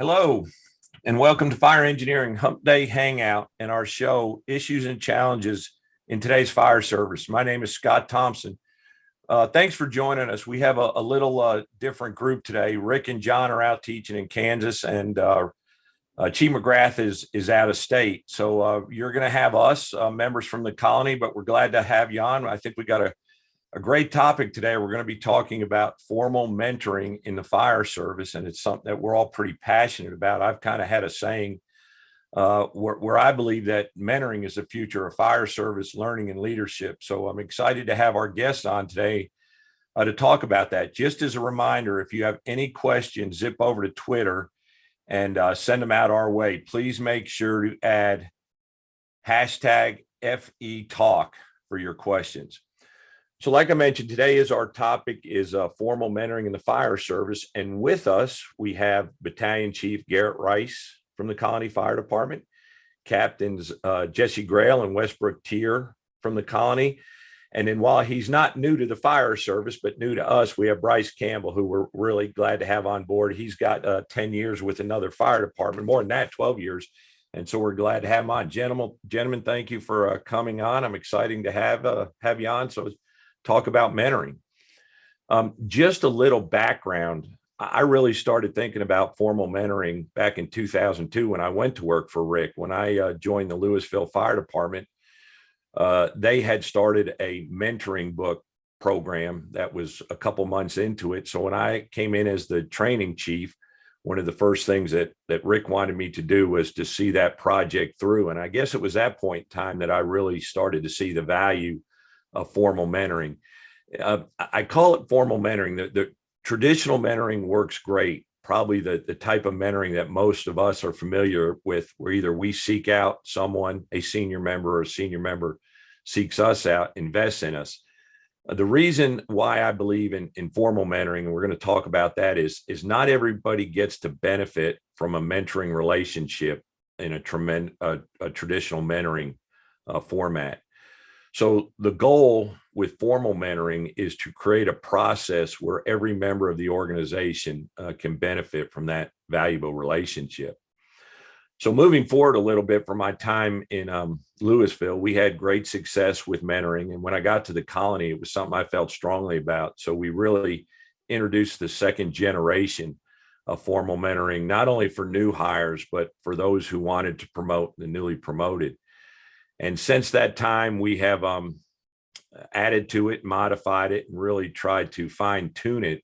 Hello, and welcome to Fire Engineering Humpday Hangout and our show, Issues and Challenges in Today's Fire Service. My name is Scott Thompson. Thanks for joining us. We have a little different group today. Rick and John are out teaching in Kansas, and Chief McGrath is out of state. So you're going to have us, members from the colony, but we're glad to have you on. I think we got a great topic today. We're going to be talking about formal mentoring in the fire service, and it's something that we're all pretty passionate about. I've kind of had a saying where I believe that mentoring is the future of fire service learning and leadership. So I'm excited to have our guests on today to talk about that. Just as a reminder, if you have any questions, zip over to Twitter and send them out our way. Please make sure to add hashtag FETalk for your questions. So like I mentioned, today our topic is formal mentoring in the fire service. And with us, we have Battalion Chief Garrett Rice from the Colony Fire Department, Captains Jesse Grail and Westbrook Tier from the Colony. And then while he's not new to the fire service, but new to us, we have Bryce Campbell, who we're really glad to have on board. He's got 10 years with another fire department, more than that, 12 years. And so we're glad to have him on. Gentlemen, thank you for coming on. I'm excited to have you on. So talk about mentoring. Just a little background. I really started thinking about formal mentoring back in 2002 when I went to work for Rick. When I joined the Louisville Fire Department, they had started a mentoring book program that was a couple months into it. So when I came in as the training chief, one of the first things that Rick wanted me to do was to see that project through. And I guess it was that point in time that I really started to see the value of formal mentoring. I call it formal mentoring. The traditional mentoring works great. Probably the type of mentoring that most of us are familiar with, where either we seek out someone, a senior member, or a senior member seeks us out, invests in us. The reason why I believe in formal mentoring, and we're going to talk about that, is not everybody gets to benefit from a mentoring relationship in a traditional mentoring format. So the goal with formal mentoring is to create a process where every member of the organization can benefit from that valuable relationship. So moving forward a little bit from my time in Louisville, we had great success with mentoring. And when I got to the colony, it was something I felt strongly about. So we really introduced the second generation of formal mentoring, not only for new hires, but for those who wanted to promote the newly promoted. And since that time, we have added to it, modified it, and really tried to fine tune it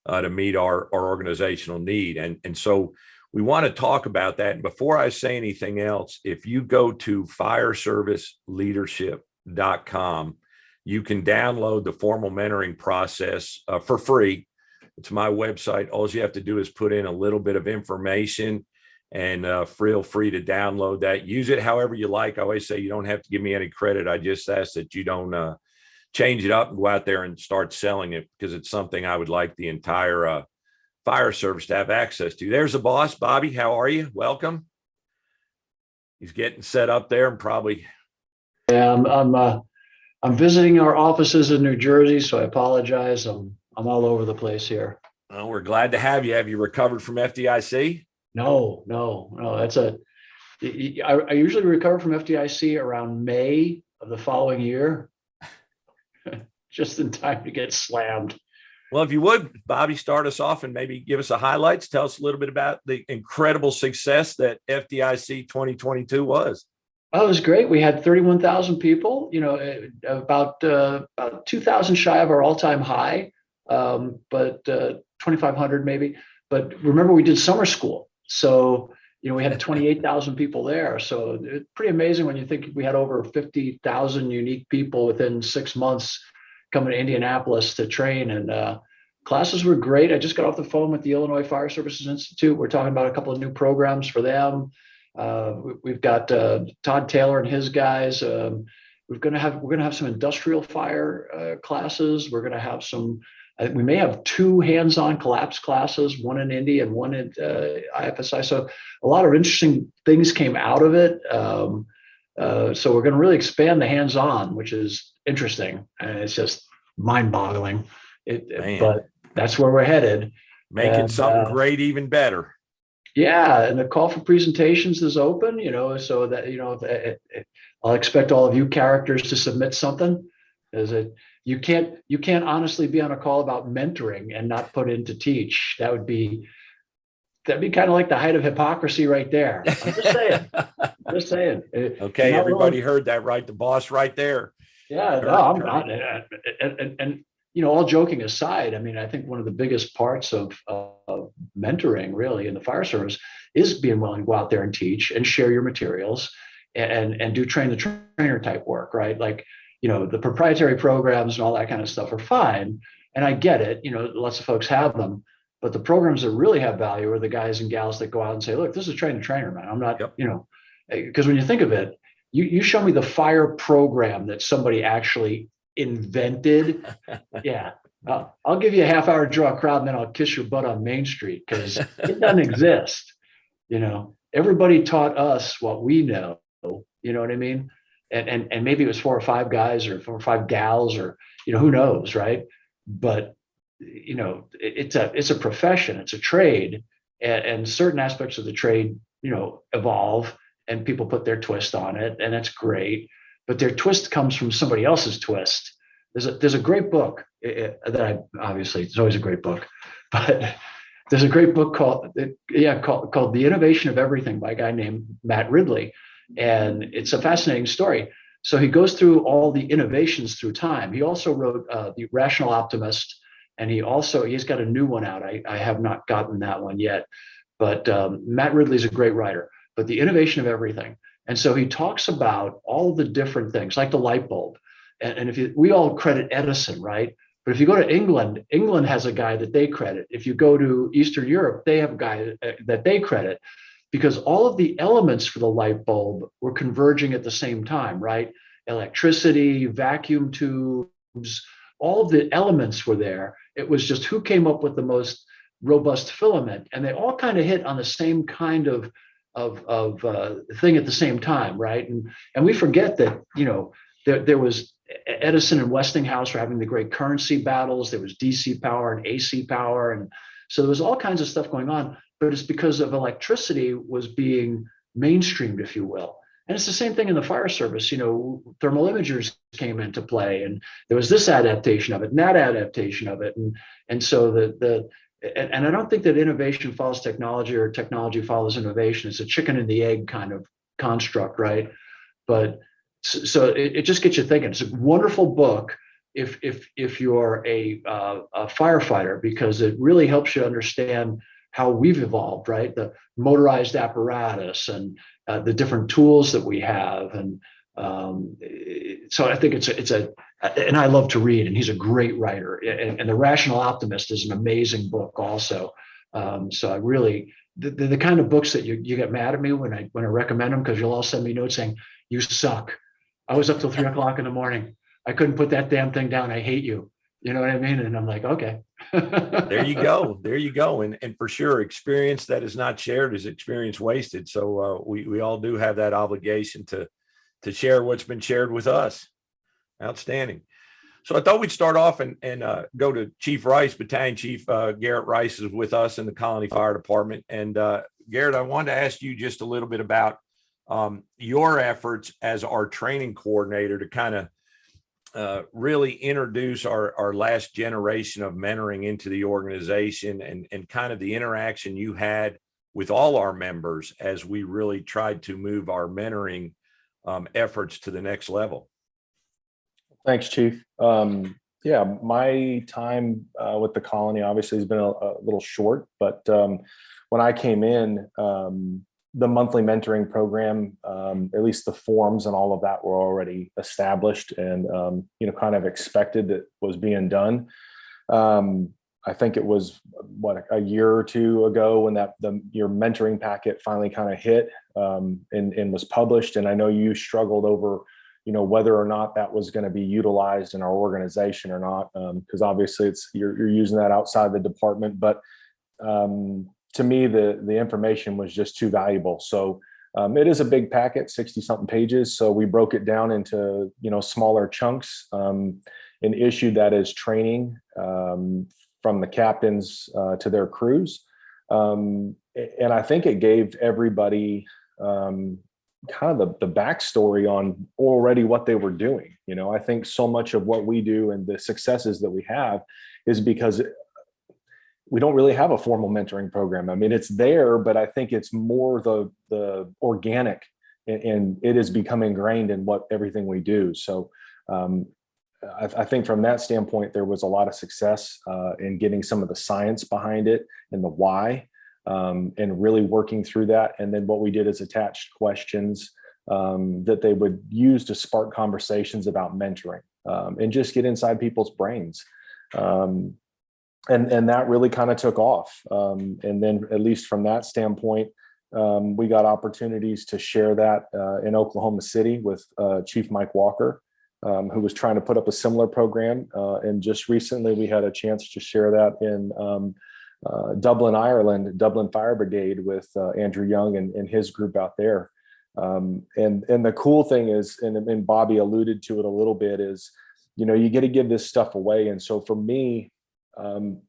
to meet our organizational need. And so we want to talk about that. And before I say anything else, if you go to fireserviceleadership.com, you can download the formal mentoring process for free. It's my website. All you have to do is put in a little bit of information, and feel free to download that. Use it however you like. I always say you don't have to give me any credit. I just ask that you don't change it up and go out there and start selling it, because it's something I would like the entire fire service to have access to. There's the boss, Bobby. How are you? Welcome. He's getting set up there and probably. Yeah, I'm visiting our offices in New Jersey, so I apologize. I'm all over the place here. Well, we're glad to have you. Have you recovered from FDIC? No. I usually recover from FDIC around May of the following year, just in time to get slammed. Well, if you would, Bobby, start us off and maybe give us the highlights. Tell us a little bit about the incredible success that FDIC 2022 was. Oh, it was great. We had 31,000 people, about 2,000 shy of our all-time high, but 2,500 maybe. But remember, we did summer school. So, we had 28,000 people there. So it's pretty amazing when you think we had over 50,000 unique people within 6 months coming to Indianapolis to train. And classes were great. I just got off the phone with the Illinois Fire Services Institute. We're talking about a couple of new programs for them. We've got Todd Taylor and his guys. We're going to have some industrial fire classes. We're going to have some. We may have 2 hands-on collapse classes, one in Indy and one at IFSI. So a lot of interesting things came out of it. So we're going to really expand the hands-on, which is interesting. And it's just mind-boggling. But that's where we're headed. Making something great even better. Yeah, and the call for presentations is open, so that, I'll expect all of you characters to submit something. Is it, you can't honestly be on a call about mentoring and not put in to teach. That'd be kind of like the height of hypocrisy right there. I'm just saying, just saying. If you're Okay, not everybody willing, heard that, right? The boss right there. yeah, no, Heard, I'm heard not. And all joking aside, I mean, I think one of the biggest parts of mentoring, really, in the fire service is being willing to go out there and teach and share your materials and do train the trainer type work, right? Like, the proprietary programs and all that kind of stuff are fine, and I get it. Lots of folks have them, but the programs that really have value are the guys and gals that go out and say, "Look, this is train the trainer, man. I'm not, Yep. because when you think of it, you show me the fire program that somebody actually invented. Yeah, I'll give you a half hour to draw a crowd, and then I'll kiss your butt on Main Street because it doesn't exist. Everybody taught us what we know. You know what I mean? And maybe it was 4 or 5 guys or 4 or 5 gals or who knows, right? But it's a profession, it's a trade, and certain aspects of the trade evolve and people put their twist on it, and that's great. But their twist comes from somebody else's twist. There's a great book that obviously it's always a great book, but there's a great book called The Innovation of Everything by a guy named Matt Ridley, and it's a fascinating story. So he goes through all the innovations through time. He also wrote The Rational Optimist, and he's got a new one out. I have not gotten that one yet, but Matt Ridley's a great writer. But The Innovation of Everything. And so he talks about all the different things, like the light bulb. And we all credit Edison, right? But if you go to England, England has a guy that they credit. If you go to Eastern Europe, they have a guy that they credit, because all of the elements for the light bulb were converging at the same time, right? Electricity, vacuum tubes, all of the elements were there. It was just who came up with the most robust filament, and they all kind of hit on the same kind of thing at the same time, right? And we forget that there was Edison and Westinghouse were having the great currency battles. There was DC power and AC power, and so there was all kinds of stuff going on. But it's because of electricity was being mainstreamed, if you will. And it's the same thing in the fire service. Thermal imagers came into play, and there was this adaptation of it, and that adaptation of it, and so and I don't think that innovation follows technology or technology follows innovation. It's a chicken and the egg kind of construct, right? But so it just gets you thinking. It's a wonderful book if you're a firefighter, because it really helps you understand how we've evolved, right? The motorized apparatus and the different tools that we have, and so I think and I love to read, and he's a great writer. And The Rational Optimist is an amazing book also. So I really, the kind of books that you get mad at me when I recommend them, because you'll all send me notes saying, "You suck. I was up till 3 o'clock in the morning. I couldn't put that damn thing down. I hate you." You know what I mean? And I'm like, okay. There you go. There you go. And for sure, experience that is not shared is experience wasted. So we all do have that obligation to share what's been shared with us. Outstanding. So I thought we'd start off and go to Chief Rice. Battalion Chief Garrett Rice is with us in the Colony Fire Department. And Garrett, I wanted to ask you just a little bit about your efforts as our training coordinator to kind of really introduce our last generation of mentoring into the organization, and kind of the interaction you had with all our members as we really tried to move our mentoring efforts to the next level. Thanks, Chief. Yeah, my time with the colony obviously has been a little short, but when I came in, the monthly mentoring program, at least the forms and all of that were already established and, kind of expected that was being done. I think it was a year or two ago when your mentoring packet finally kind of hit and was published. And I know you struggled over, whether or not that was going to be utilized in our organization or not, because obviously you're using that outside the department. But to me, the information was just too valuable. So it is a big packet, 60 something pages. So we broke it down into, smaller chunks and issued that as training from the captains to their crews. and I think it gave everybody kind of the backstory on already what they were doing. I think so much of what we do and the successes that we have is because we don't really have a formal mentoring program. I mean, it's there, but I think it's more the organic, and it has become ingrained in what everything we do. So I think from that standpoint, there was a lot of success in getting some of the science behind it and the why, and really working through that. And then what we did is attached questions that they would use to spark conversations about mentoring, and just get inside people's brains. And that really kind of took off. And then at least from that standpoint, we got opportunities to share that in Oklahoma City with Chief Mike Walker, who was trying to put up a similar program. And just recently we had a chance to share that in Dublin, Ireland, Dublin Fire Brigade with Andrew Young and his group out there. And the cool thing is, and Bobby alluded to it a little bit, is, you get to give this stuff away. And so for me,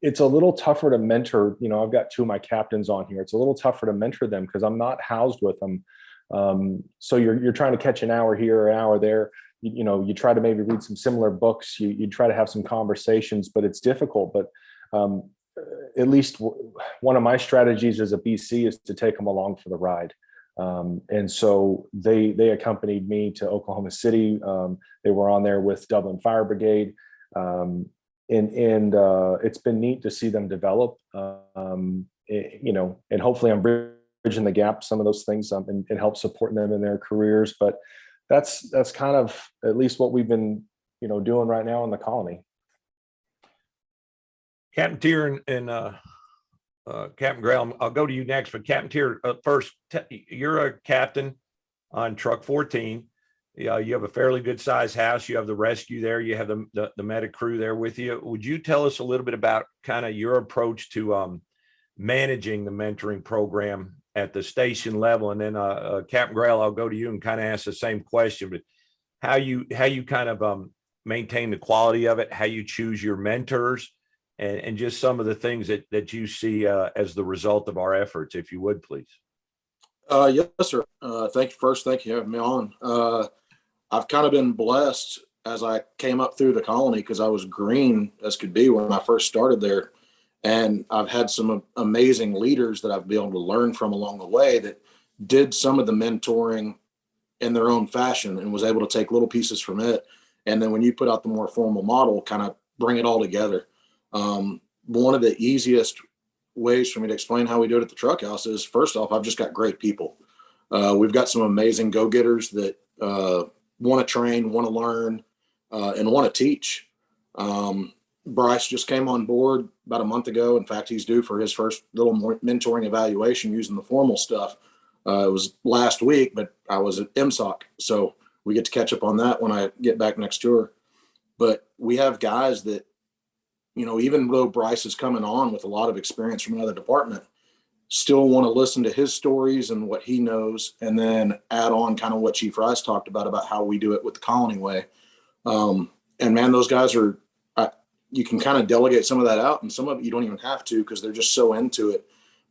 it's a little tougher to mentor. I've got two of my captains on here. It's a little tougher to mentor them because I'm not housed with them. So you're trying to catch an hour here, an hour there. You try to maybe read some similar books. You try to have some conversations, but it's difficult. But at least one of my strategies as a BC is to take them along for the ride. And so they accompanied me to Oklahoma City. They were on there with Dublin Fire Brigade. And it's been neat to see them develop, and hopefully I'm bridging the gap, some of those things, and help support them in their careers. But that's kind of at least what we've been, doing right now in the colony. Captain Tier and Captain Graham, I'll go to you next, but Captain Tier, first, you're a captain on Truck 14. You have a fairly good sized house. You have the rescue there. You have the medic crew there with you. Would you tell us a little bit about kind of your approach to managing the mentoring program at the station level? And then Captain Grail, I'll go to you and kind of ask the same question, but how you kind of maintain the quality of it, how you choose your mentors, and just some of the things that you see as the result of our efforts, if you would, please. Yes, sir. Thank you. First, thank you for having me on. I've kind of been blessed as I came up through the colony because I was green as could be when I first started there. And I've had some amazing leaders that I've been able to learn from along the way that did some of the mentoring in their own fashion and was able to take little pieces from it. And then when you put out the more formal model, kind of bring it all together. One of the easiest ways for me to explain how we do it at the truck house is, first off, I've just got great people. We've got some amazing go-getters that want to train, want to learn, and want to teach. Bryce just came on board about a month ago. In fact, he's due for his first little mentoring evaluation using the formal stuff. It was last week, but I was at MSOC, so we get to catch up on that when I get back next tour. But we have guys that, even though Bryce is coming on with a lot of experience from another department, still want to listen to his stories and what he knows, and then add on kind of what Chief Rice talked about how we do it with the colony way. And man, those guys are, you can kind of delegate some of that out, and some of it you don't even have to because they're just so into it.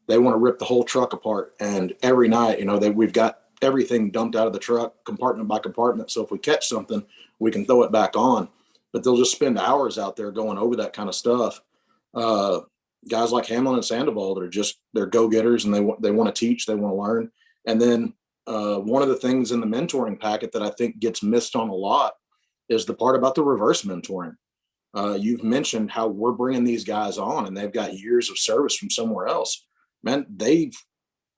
They want to rip the whole truck apart. And every night, we've got everything dumped out of the truck, compartment by compartment. So if we catch something, we can throw it back on. But they'll just spend hours out there going over that kind of stuff. Guys like Hamlin and Sandoval that are they're go-getters, and they want to teach, they want to learn. And then one of the things in the mentoring packet that I think gets missed on a lot is the part about the reverse mentoring. You've mentioned how we're bringing these guys on and they've got years of service from somewhere else. Man,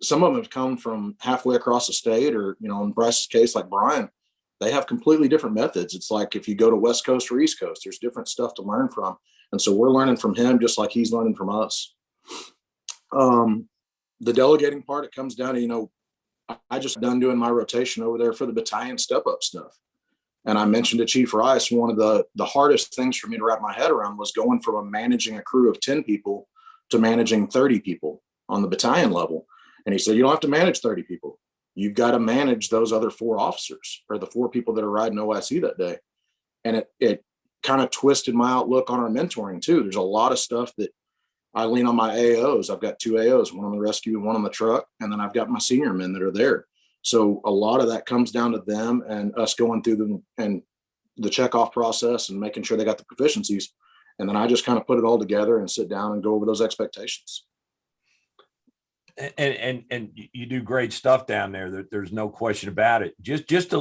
some of them have come from halfway across the state, or, in Bryce's case, like Brian, they have completely different methods. It's like if you go to West Coast or East Coast, there's different stuff to learn from. And so we're learning from him just like he's learning from us. The delegating part, it comes down to, I just done doing my rotation over there for the battalion step-up stuff. And I mentioned to Chief Rice, one of the hardest things for me to wrap my head around was going from managing a crew of 10 people to managing 30 people on the battalion level. And he said, you don't have to manage 30 people. You've got to manage those other 4 officers, or the 4 people that are riding OIC that day. And it kind of twisted my outlook on our mentoring too. There's a lot of stuff that I lean on my AOs. I've got 2 AOs, one on the rescue and one on the truck. And then I've got my senior men that are there. So a lot of that comes down to them and us going through them and the checkoff process and making sure they got the proficiencies. And then I just kind of put it all together and sit down and go over those expectations. And you do great stuff down there. There's no question about it. Just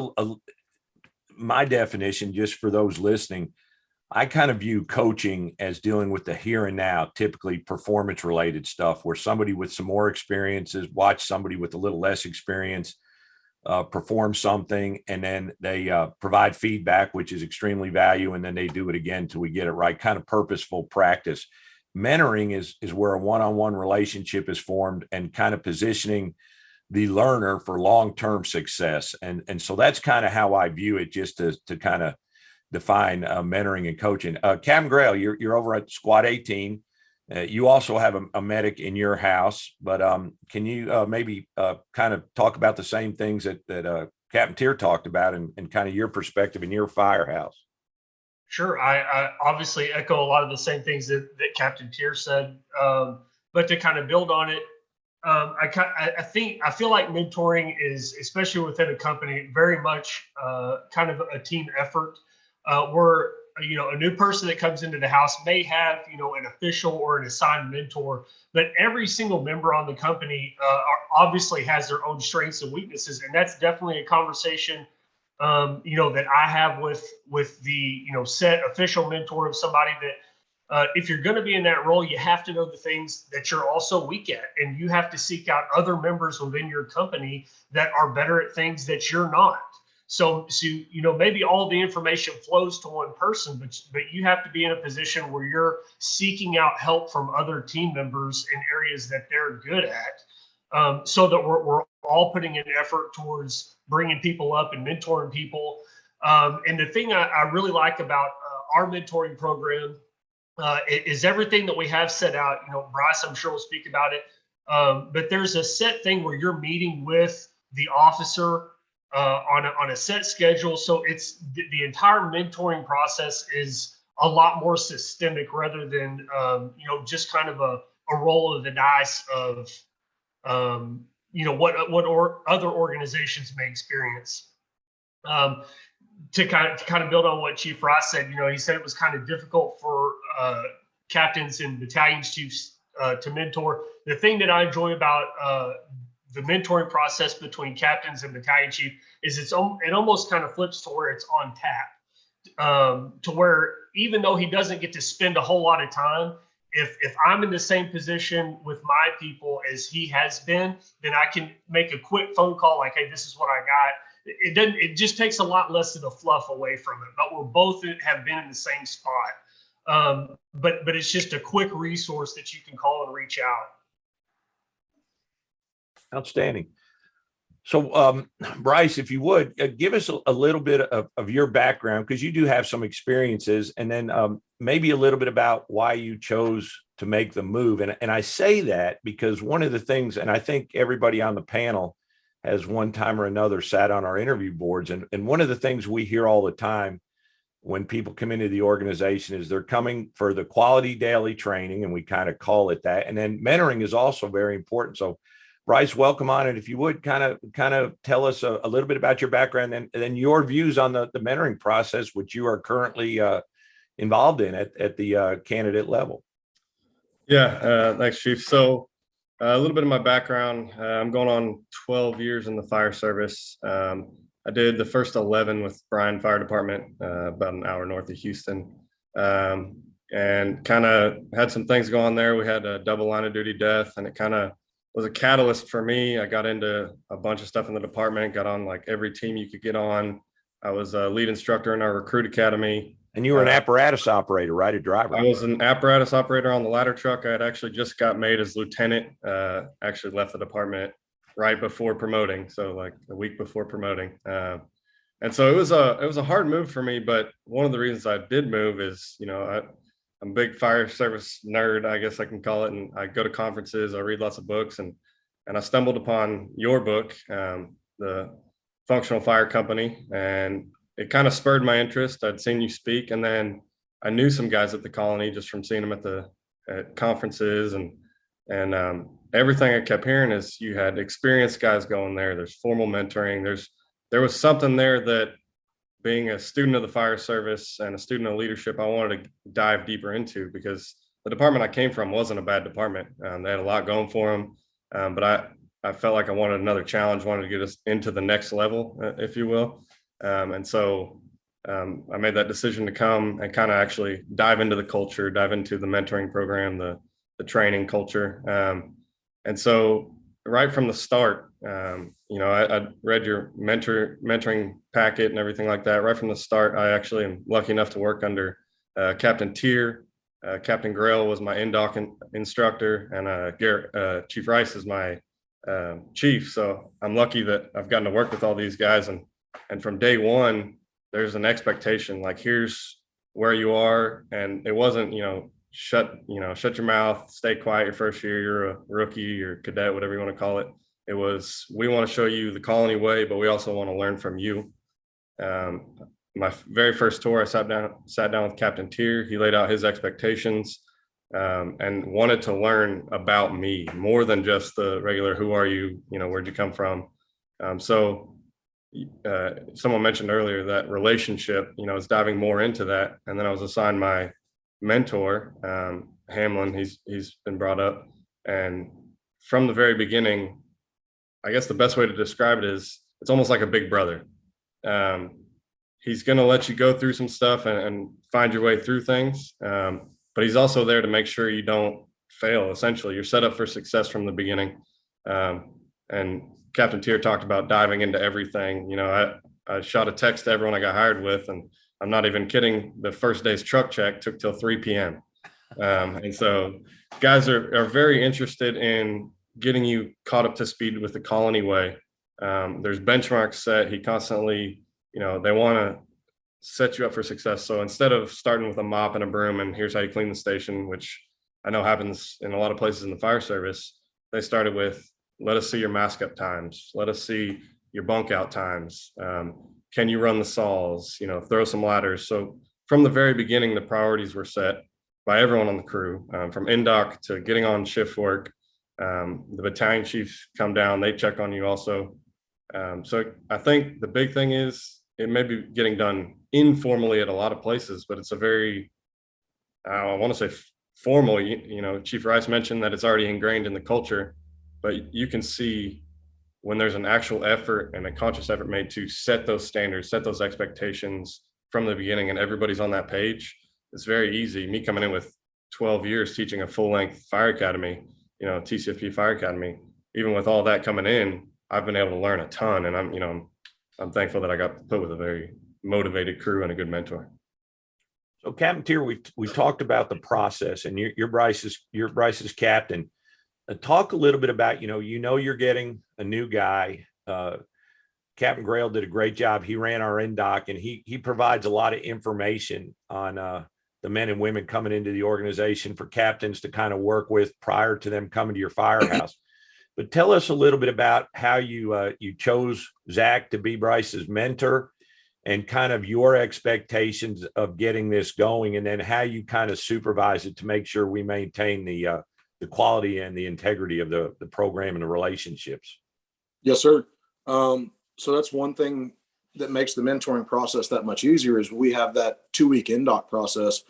my definition, just for those listening, I kind of view coaching as dealing with the here and now, typically performance related stuff, where somebody with some more experiences watch somebody with a little less experience perform something, and then they provide feedback, which is extremely valuable, and then they do it again till we get it right. Kind of purposeful practice. Mentoring is where a one-on-one relationship is formed and kind of positioning the learner for long-term success. And so that's kind of how I view it, just to kind of define mentoring and coaching. Captain Grail, you're over at Squad 18. You also have a medic in your house, but can you maybe kind of talk about the same things that Captain Tier talked about and kind of your perspective in your firehouse? Sure. I obviously echo a lot of the same things that Captain Tier said, but to kind of build on it, I feel like mentoring is, especially within a company, very much kind of a team effort. Where a new person that comes into the house may have an official or an assigned mentor, but every single member on the company obviously has their own strengths and weaknesses, and that's definitely a conversation that I have with the set official mentor of somebody that if you're going to be in that role, you have to know the things that you're also weak at, and you have to seek out other members within your company that are better at things that you're not. So maybe all the information flows to one person, but you have to be in a position where you're seeking out help from other team members in areas that they're good at, so that we're all putting an effort towards bringing people up and mentoring people. And the thing I really like about our mentoring program is everything that we have set out. Bryce, I'm sure will speak about it, but there's a set thing where you're meeting with the officer on a set schedule. So it's the entire mentoring process is a lot more systemic rather than just kind of a roll of the dice of what other organizations may experience. To kind of build on what Chief Ross said, he said it was kind of difficult for captains and battalions chiefs to mentor. The thing that I enjoy about the mentoring process between captains and battalion chief is it almost kind of flips to where it's on tap, to where even though he doesn't get to spend a whole lot of time, if I'm in the same position with my people as he has been, then I can make a quick phone call like, hey, this is what I got. It just takes a lot less of the fluff away from it, but we're both have been in the same spot. But it's just a quick resource that you can call and reach out. Outstanding. So, Bryce, if you would give us a little bit of your background, because you do have some experiences, and then maybe a little bit about why you chose to make the move. And I say that because one of the things, and I think everybody on the panel has one time or another sat on our interview boards, and one of the things we hear all the time when people come into the organization is they're coming for the quality daily training, and we kind of call it that. And then mentoring is also very important. So Bryce, welcome on it. If you would kind of tell us a little bit about your background and then your views on the mentoring process, which you are currently involved in at the candidate level. Yeah, thanks, Chief. So a little bit of my background. I'm going on 12 years in the fire service. I did the first 11 with Bryan Fire Department, about an hour north of Houston, and kind of had some things going there. We had a double line of duty death, and it kind of was a catalyst for me. I got into a bunch of stuff in the department, got on like every team you could get on. I was a lead instructor in our recruit academy. And you were an apparatus operator, right? A driver. I was an apparatus operator on the ladder truck. I had actually just got made as lieutenant, actually left the department right before promoting. So like a week before promoting. And so it was a hard move for me. But one of the reasons I did move is, I'm a big fire service nerd, I guess I can call it. And I go to conferences, I read lots of books, and I stumbled upon your book, The Functional Fire Company, and it kind of spurred my interest. I'd seen you speak, and then I knew some guys at the colony just from seeing them at the at conferences and everything I kept hearing is you had experienced guys going there. There's formal mentoring. There was something there that, being a student of the fire service and a student of leadership, I wanted to dive deeper into, because the department I came from wasn't a bad department. They had a lot going for them, but I felt like I wanted another challenge, wanted to get us into the next level, if you will. And so I made that decision to come and kind of actually dive into the culture, dive into the mentoring program, the training culture. And so right from the start, I read your mentoring packet and everything like that. Right from the start, I actually am lucky enough to work under Captain Tier. Captain Grell was my NDOC instructor, and Chief Rice is my chief. So I'm lucky that I've gotten to work with all these guys. And from day one, there's an expectation, like, here's where you are. And it wasn't, shut your mouth, stay quiet your first year, you're a rookie or cadet, whatever you want to call it. It was, we want to show you the colony way, but we also want to learn from you. My very first tour, I sat down with Captain Tier. He laid out his expectations and wanted to learn about me more than just the regular, who are you, where'd you come from? Someone mentioned earlier that relationship, is diving more into that. And then I was assigned my mentor, Hamlin. He's been brought up, and from the very beginning, I guess the best way to describe it is it's almost like a big brother. He's going to let you go through some stuff and find your way through things, but he's also there to make sure you don't fail. Essentially, you're set up for success from the beginning. And Captain Tier talked about diving into everything. I shot a text to everyone I got hired with, and I'm not even kidding, the first day's truck check took till 3 p.m. And so guys are very interested in getting you caught up to speed with the colony way. There's benchmarks set. He constantly, they want to set you up for success. So instead of starting with a mop and a broom and here's how you clean the station, which I know happens in a lot of places in the fire service, they started with, let us see your mask up times. Let us see your bunk out times. Can you run the saws, throw some ladders? So from the very beginning, the priorities were set by everyone on the crew, from NDOC to getting on shift work. The battalion chiefs come down, they check on you also. So I think the big thing is it may be getting done informally at a lot of places, but it's a very, I want to say formal, Chief Rice mentioned that it's already ingrained in the culture, but you can see when there's an actual effort and a conscious effort made to set those standards, set those expectations from the beginning, and everybody's on that page. It's very easy. Me coming in with 12 years teaching a full-length fire academy, TCFP Fire Academy, even with all that coming in, I've been able to learn a ton, and I'm thankful that I got put with a very motivated crew and a good mentor. So Captain Tier, we talked about the process, and you're Bryce's captain. Talk a little bit about, you're getting a new guy. Captain Grail did a great job. He ran our NDOC, and he provides a lot of information on the men and women coming into the organization for captains to kind of work with prior to them coming to your firehouse. But tell us a little bit about how you chose Zach to be Bryce's mentor, and kind of your expectations of getting this going, and then how you kind of supervise it to make sure we maintain the quality and the integrity of the program and the relationships. Yes, sir. So that's one thing that makes the mentoring process that much easier, is we have that 2-week NDOC process.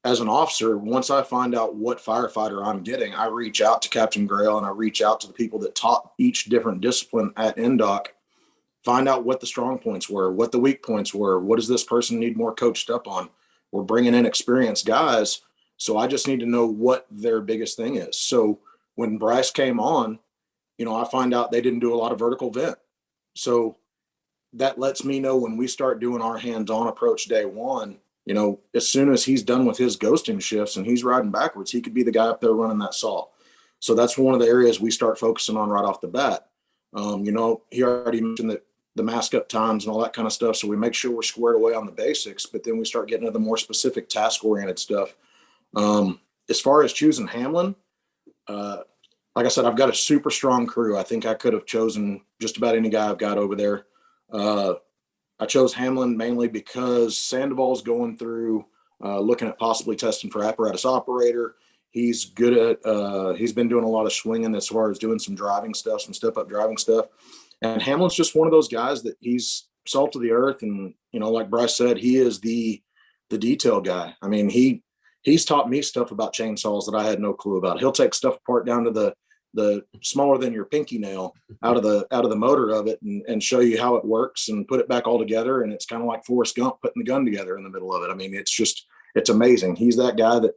As an officer, once I find out what firefighter I'm getting, I reach out to Captain Grail and I reach out to the people that taught each different discipline at NDOC, find out what the strong points were, what the weak points were, what does this person need more coached up on. We're bringing in experienced guys, so I just need to know what their biggest thing is. So when Bryce came on, I find out they didn't do a lot of vertical vent. So that lets me know when we start doing our hands-on approach day one, as soon as he's done with his ghosting shifts and he's riding backwards, he could be the guy up there running that saw. So that's one of the areas we start focusing on right off the bat. He already mentioned that the mask up times and all that kind of stuff. So we make sure we're squared away on the basics, but then we start getting into the more specific task-oriented stuff. As far as choosing Hamlin, like I said, I've got a super strong crew. I think I could have chosen just about any guy I've got over there. I chose Hamlin mainly because Sandoval's going through looking at possibly testing for apparatus operator. He's good at, he's been doing a lot of swinging as far as doing some driving stuff, some step up driving stuff. And Hamlin's just one of those guys that he's salt of the earth. And, you know, like Bryce said, he is the detail guy. I mean, he's taught me stuff about chainsaws that I had no clue about. He'll take stuff apart down to the smaller than your pinky nail out of the motor of it and show you how it works and put it back all together. And it's kind of like Forrest Gump putting the gun together in the middle of it. I mean, it's amazing. He's that guy that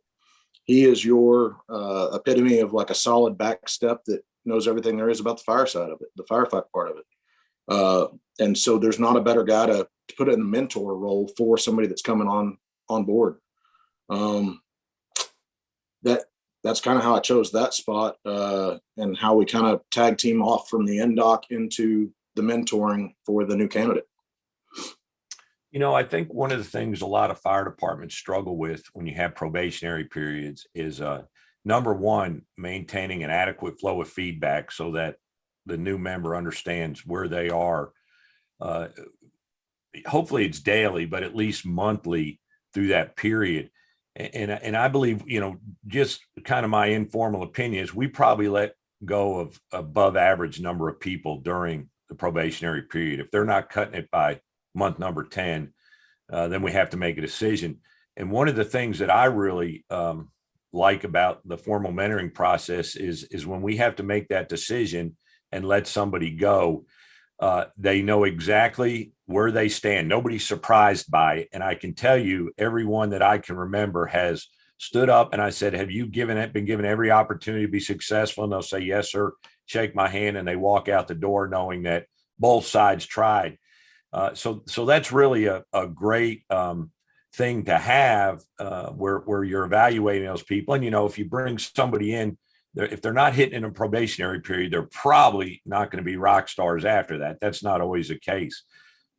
he is your epitome of like a solid back step that knows everything there is about the fire side of it, the firefight part of it. And so there's not a better guy to put it in the mentor role for somebody that's coming on board. That's kind of how I chose that spot, and how we kind of tag team off from the NDOC into the mentoring for the new candidate. You know, I think one of the things a lot of fire departments struggle with when you have probationary periods is number one, maintaining an adequate flow of feedback so that the new member understands where they are. Hopefully it's daily, but at least monthly through that period. And I believe, you know, just kind of my informal opinion is we probably let go of above average number of people during the probationary period. If they're not cutting it by month number 10, then we have to make a decision. And one of the things that I really like about the formal mentoring process is when we have to make that decision and let somebody go, they know exactly where they stand. Nobody's surprised by it. And I can tell you, everyone that I can remember has stood up and I said, have you been given every opportunity to be successful? And they'll say, yes, sir, shake my hand. And they walk out the door knowing that both sides tried. So that's really a great thing to have where you're evaluating those people. And, you know, if you bring somebody in, if they're not hitting in a probationary period, they're probably not going to be rock stars after that. That's not always the case.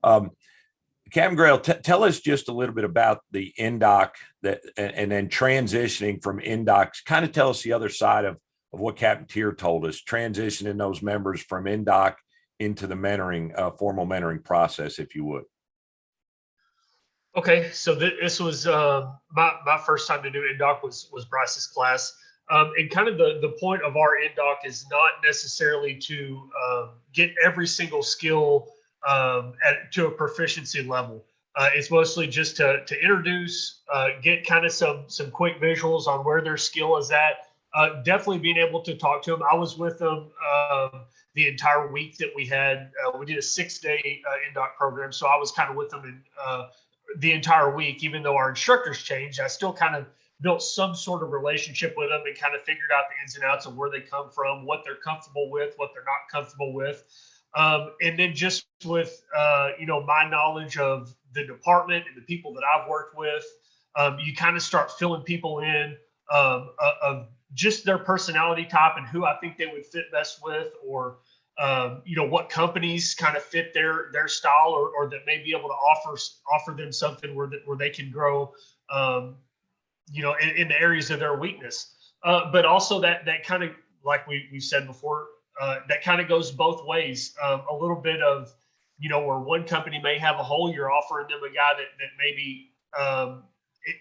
Captain Grail, tell us just a little bit about the NDOC and then transitioning from NDOC. Kind of tell us the other side of what Captain Tier told us, transitioning those members from NDOC into the mentoring, formal mentoring process, if you would. Okay, so this was my first time to do NDOC was Bryce's class. And kind of the point of our NDOC is not necessarily to get every single skill to a proficiency level. It's mostly just to introduce, get kind of some quick visuals on where their skill is at. Definitely being able to talk to them. I was with them the entire week that we had. We did a 6-day NDOC program, so I was kind of with them in the entire week. Even though our instructors changed, I still kind of built some sort of relationship with them and kind of figured out the ins and outs of where they come from, what they're comfortable with, what they're not comfortable with. And then just with, my knowledge of the department and the people that I've worked with, you kind of start filling people in of just their personality type and who I think they would fit best with, or, what companies kind of fit their style or that may be able to offer them something where they can grow, in the areas of their weakness. But also that kind of, like we said before, that kind of goes both ways. A little bit of, where one company may have a hole, you're offering them a guy that maybe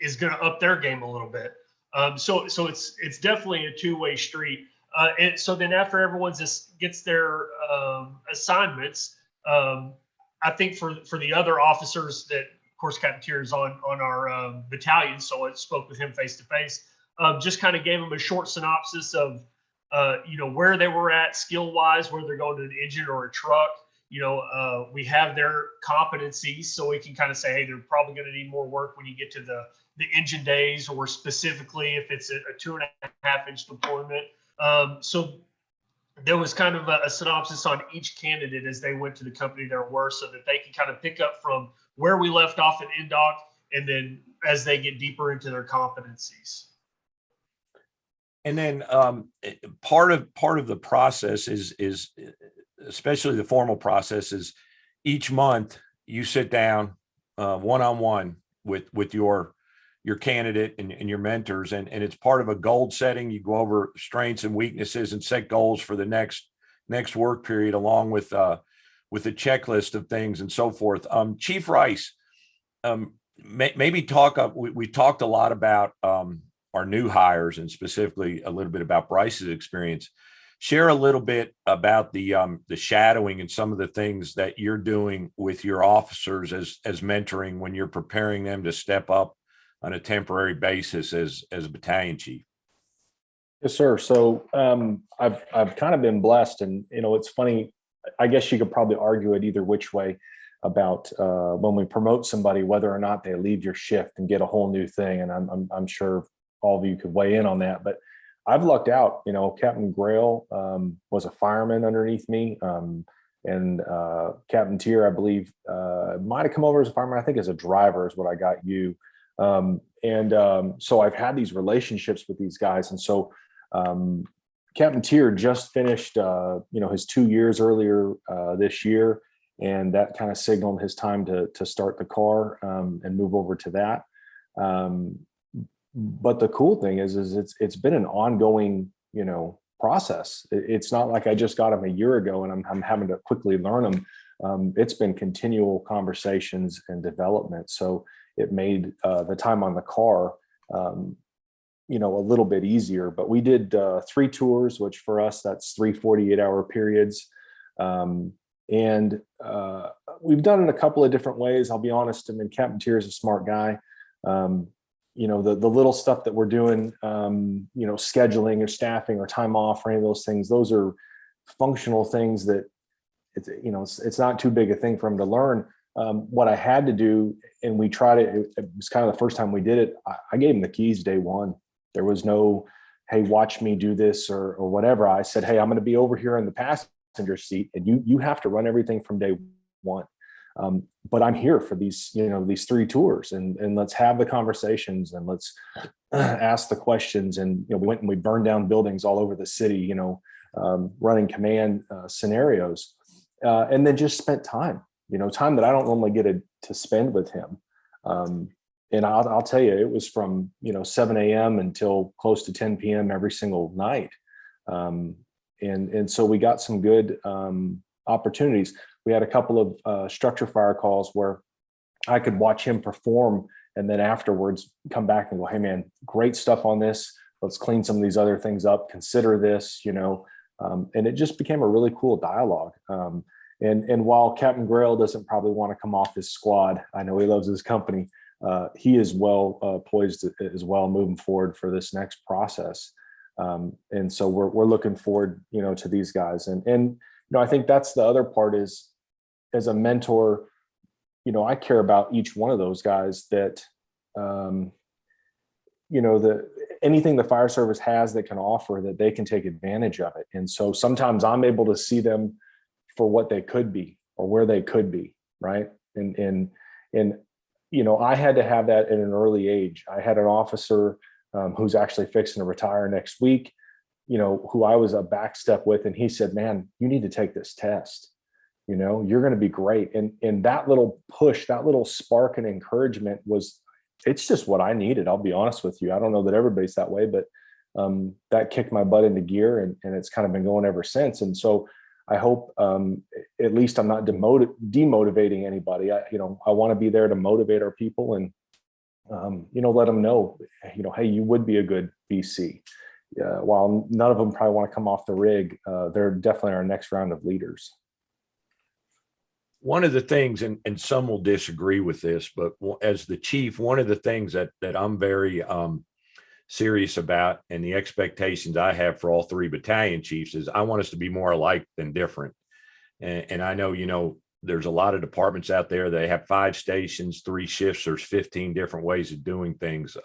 is going to up their game a little bit. So it's definitely a two-way street. And so then after everyone just gets their assignments, I think for the other officers that, of course, Captain Tier is on our battalion, so I spoke with him face to face. Just kind of gave him a short synopsis of, where they were at skill wise, where they're going to an engine or a truck. We have their competencies, so we can kind of say, hey, they're probably going to need more work when you get to the engine days, or specifically if it's a 2.5-inch deployment. So there was kind of a synopsis on each candidate as they went to the company there were, so that they can kind of pick up from where we left off at NDOC, and then as they get deeper into their competencies. And then part of the process is especially the formal process is each month you sit down one-on-one with your candidate and your mentors, and it's part of a goal setting. You go over strengths and weaknesses and set goals for the next work period, along with a checklist of things and so forth. Chief Rice, maybe talk. We talked a lot about our new hires, and specifically a little bit about Bryce's experience. Share a little bit about the shadowing and some of the things that you're doing with your officers as mentoring when you're preparing them to step up on a temporary basis as a battalion chief. Yes, sir. So I've kind of been blessed, and it's funny. I guess you could probably argue it either which way about when we promote somebody, whether or not they leave your shift and get a whole new thing. And I'm sure all of you could weigh in on that. But I've lucked out. Captain Grail was a fireman underneath me, and Captain Tier, I believe, might have come over as a fireman. I think as a driver is what I got you. So I've had these relationships with these guys, and so Captain Tier just finished, his 2 years earlier this year, and that kind of signaled his time to start the car and move over to that. But the cool thing is it's been an ongoing, process. It's not like I just got him a year ago and I'm having to quickly learn them. It's been continual conversations and development. So it made the time on the car, a little bit easier. But we did 3 tours, which for us, that's 3 48-hour periods. And we've done it a couple of different ways. I'll be honest. I mean, Captain Tier is a smart guy. The little stuff that we're doing, scheduling or staffing or time off or any of those things, those are functional things that it's not too big a thing for him to learn. What I had to do, and we tried it, it was kind of the first time we did it. I gave him the keys day one. There was no, hey, watch me do this or whatever. I said, hey, I'm going to be over here in the passenger seat, and you have to run everything from day one. But I'm here for these 3 tours, and let's have the conversations, and let's ask the questions. And we went and we burned down buildings all over the city, running command scenarios, and then just spent time, time that I don't normally get to spend with him. And I'll tell you, it was from 7 a.m. until close to 10 p.m. every single night, and so we got some good opportunities. We had a couple of structure fire calls where I could watch him perform, and then afterwards come back and go, hey man, great stuff on this. Let's clean some of these other things up. Consider this, and it just became a really cool dialogue. And while Captain Grail doesn't probably want to come off his squad, I know he loves his company. He is well poised as well moving forward for this next process. And so we're looking forward, to these guys. And I think that's the other part is, as a mentor, I care about each one of those guys that, anything the fire service has that can offer, that they can take advantage of it. And so sometimes I'm able to see them for what they could be or where they could be. Right. And I had to have that at an early age. I had an officer who's actually fixing to retire next week, who I was a backstep with. And he said, man, you need to take this test. You're going to be great. And that little push, that little spark and encouragement it's just what I needed. I'll be honest with you. I don't know that everybody's that way, but that kicked my butt into gear, and it's kind of been going ever since. And so I hope at least I'm not demotivating anybody. I want to be there to motivate our people and, let them know, hey, you would be a good BC. While none of them probably want to come off the rig, they're definitely our next round of leaders. One of the things, and some will disagree with this, but as the chief, one of the things that I'm very serious about, and the expectations I have for all 3 battalion chiefs, is I want us to be more alike than different. And I know, there's a lot of departments out there. They have 5 stations, 3 shifts. There's 15 different ways of doing things.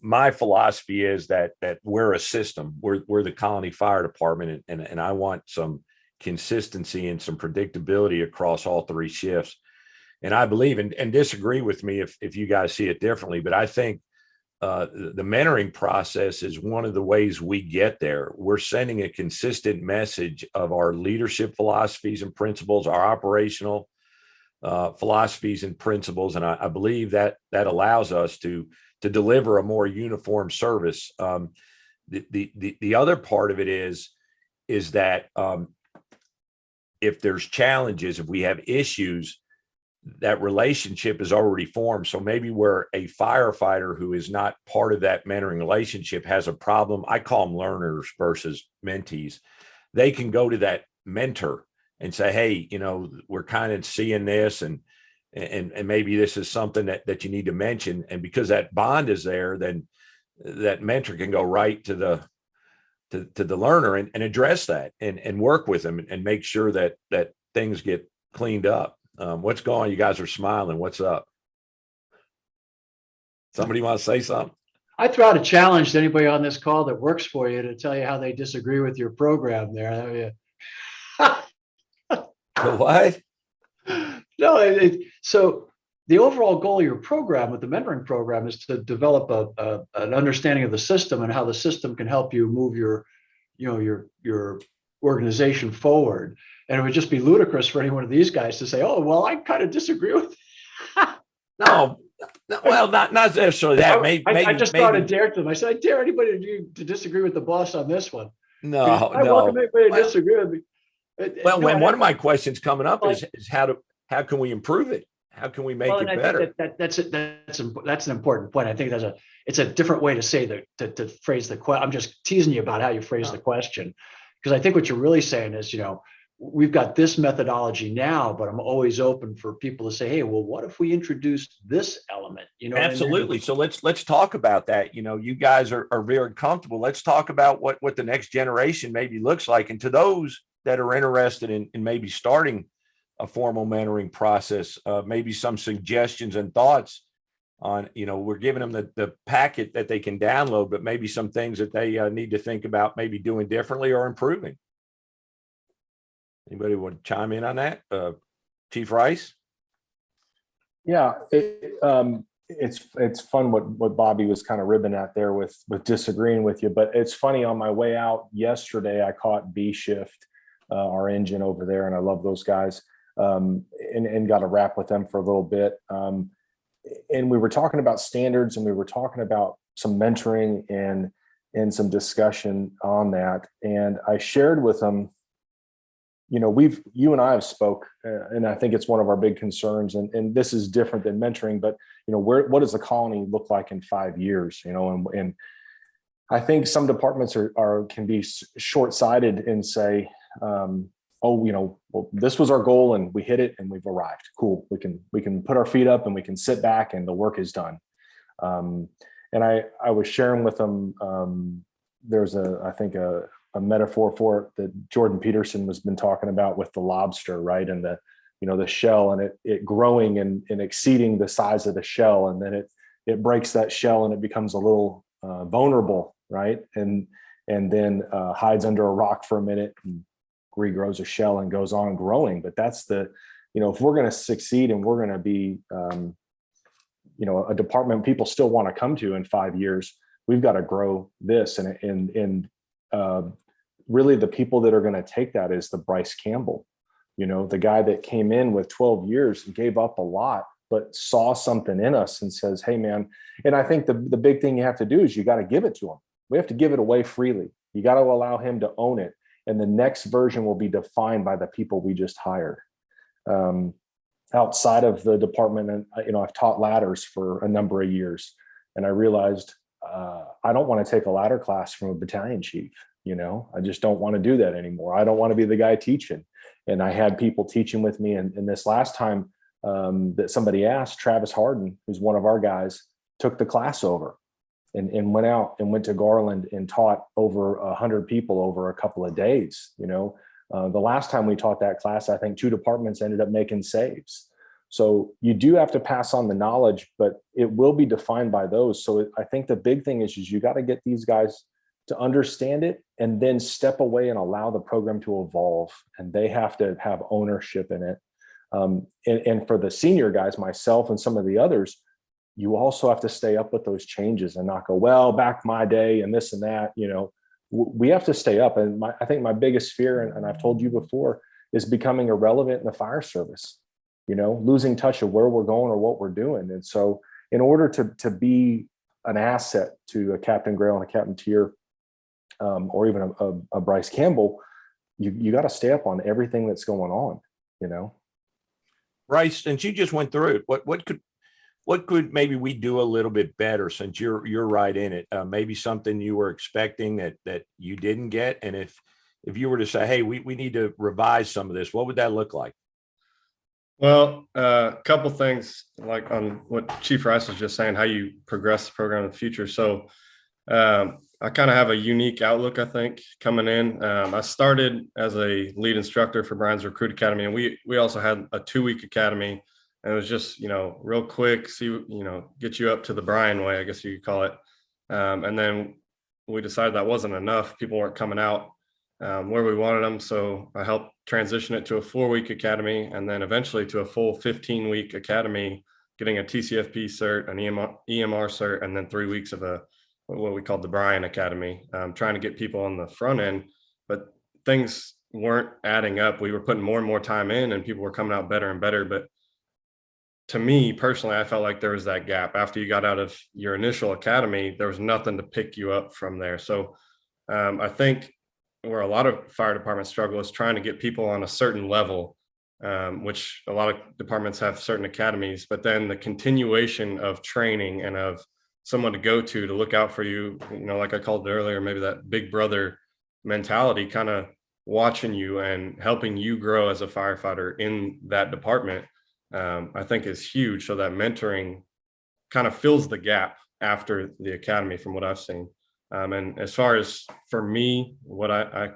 My philosophy is that we're a system. We're the Colony Fire Department, and I want some consistency and some predictability across all 3 shifts. And I believe, and disagree with me if you guys see it differently, but I think the mentoring process is one of the ways we get there. We're sending a consistent message of our leadership philosophies and principles, our operational philosophies and principles. And I believe that allows us to deliver a more uniform service. The other part of it is that if there's challenges, if we have issues, that relationship is already formed. So maybe where a firefighter who is not part of that mentoring relationship has a problem, I call them learners versus mentees, they can go to that mentor and say, hey, we're kind of seeing this, and maybe this is something that you need to mention. And because that bond is there, then that mentor can go right to the learner and address that and work with them and make sure that things get cleaned up. What's going on? You guys are smiling. What's up? Somebody want to say something? I throw out a challenge to anybody on this call that works for you to tell you how they disagree with your program there. The what? No, so the overall goal of your program with the mentoring program is to develop an understanding of the system and how the system can help you move your organization forward. And it would just be ludicrous for any one of these guys to say, "Oh, well, I kind of disagree with." No, well, not necessarily that. I just thought I'd dare to them. I said, I dare anybody to disagree with the boss on this one. No. I welcome anybody to disagree with me. Well, when one of my questions coming up is how can we improve it? How can we make it better? That's an important point. I think it's a different way to say to phrase the question. I'm just teasing you about how you phrase the question, because I think what you're really saying is, we've got this methodology now, but I'm always open for people to say, hey, well, what if we introduce this element? Absolutely. So let's talk about that. You guys are very comfortable. Let's talk about what the next generation maybe looks like. And to those that are interested in maybe starting a formal mentoring process, maybe some suggestions and thoughts on, we're giving them the packet that they can download, but maybe some things that they need to think about maybe doing differently or improving. Anybody want to chime in on that? Chief Rice? Yeah, it's fun what Bobby was kind of ribbing at there with disagreeing with you, but it's funny, on my way out yesterday, I caught B Shift, our engine over there, and I love those guys, and got a rap with them for a little bit. And we were talking about standards, and we were talking about some mentoring and some discussion on that. And I shared with them, you and I have spoke, and I think it's one of our big concerns, and this is different than mentoring, but what does the colony look like in 5 years? And I think some departments can be short-sighted and say, well, this was our goal and we hit it and we've arrived. Cool. We can put our feet up and we can sit back and the work is done. And I was sharing with them, there's I think a metaphor for it that Jordan Peterson has been talking about with the lobster, right? And the shell, and it growing and exceeding the size of the shell. And then it breaks that shell and it becomes a little vulnerable, right? And then hides under a rock for a minute and regrows a shell and goes on growing. But that's if we're going to succeed and we're going to be, a department people still want to come to in 5 years, we've got to grow this. And really the people that are going to take that is the Bryce Campbell, the guy that came in with 12 years and gave up a lot, but saw something in us and says, hey man. And I think the big thing you have to do is you got to give it to him. We have to give it away freely. You got to allow him to own it. And the next version will be defined by the people we just hired. Outside of the department, and I've taught ladders for a number of years, and I realized I don't want to take a ladder class from a battalion chief. I just don't want to do that anymore. I don't want to be the guy teaching. And I had people teaching with me. And this last time that somebody asked, Travis Harden, who's one of our guys, took the class over and went out and went to Garland and taught over 100 people over a couple of days. The last time we taught that class, I think 2 departments ended up making saves. So you do have to pass on the knowledge, but it will be defined by those. So I think the big thing is you got to get these guys to understand it and then step away and allow the program to evolve. And they have to have ownership in it. And for the senior guys, myself and some of the others, you also have to stay up with those changes and not go, well, back my day and this and that. We have to stay up. And I think my biggest fear, and I've told you before, is becoming irrelevant in the fire service, losing touch of where we're going or what we're doing. And so in order to be an asset to a Captain Grail and a Captain Tier, or even a Bryce Campbell, you got to stay up on everything that's going on, Bryce, since you just went through it, what could maybe we do a little bit better since you're right in it? Maybe something you were expecting that you didn't get, and if you were to say, hey, we need to revise some of this, what would that look like? Well, a couple things like on what Chief Rice was just saying, how you progress the program in the future. So I kind of have a unique outlook, I think, coming in. I started as a lead instructor for Brian's Recruit Academy, and we also had a 2-week academy, and it was just, real quick, get you up to the Brian way, I guess you could call it. And then we decided that wasn't enough. People weren't coming out where we wanted them. So I helped transition it to a 4-week academy, and then eventually to a full 15-week academy, getting a TCFP cert, an EMR cert, and then 3 weeks of what we called the Brian Academy, trying to get people on the front end, but things weren't adding up. We were putting more and more time in, and people were coming out better and better. But to me personally, I felt like there was that gap. After you got out of your initial academy, there was nothing to pick you up from there. So I think where a lot of fire departments struggle is trying to get people on a certain level, which a lot of departments have certain academies, but then the continuation of training and of someone to go to look out for you, like I called it earlier, maybe that big brother mentality, kind of watching you and helping you grow as a firefighter in that department, I think is huge. So that mentoring kind of fills the gap after the academy from what I've seen. And as far as for me, what I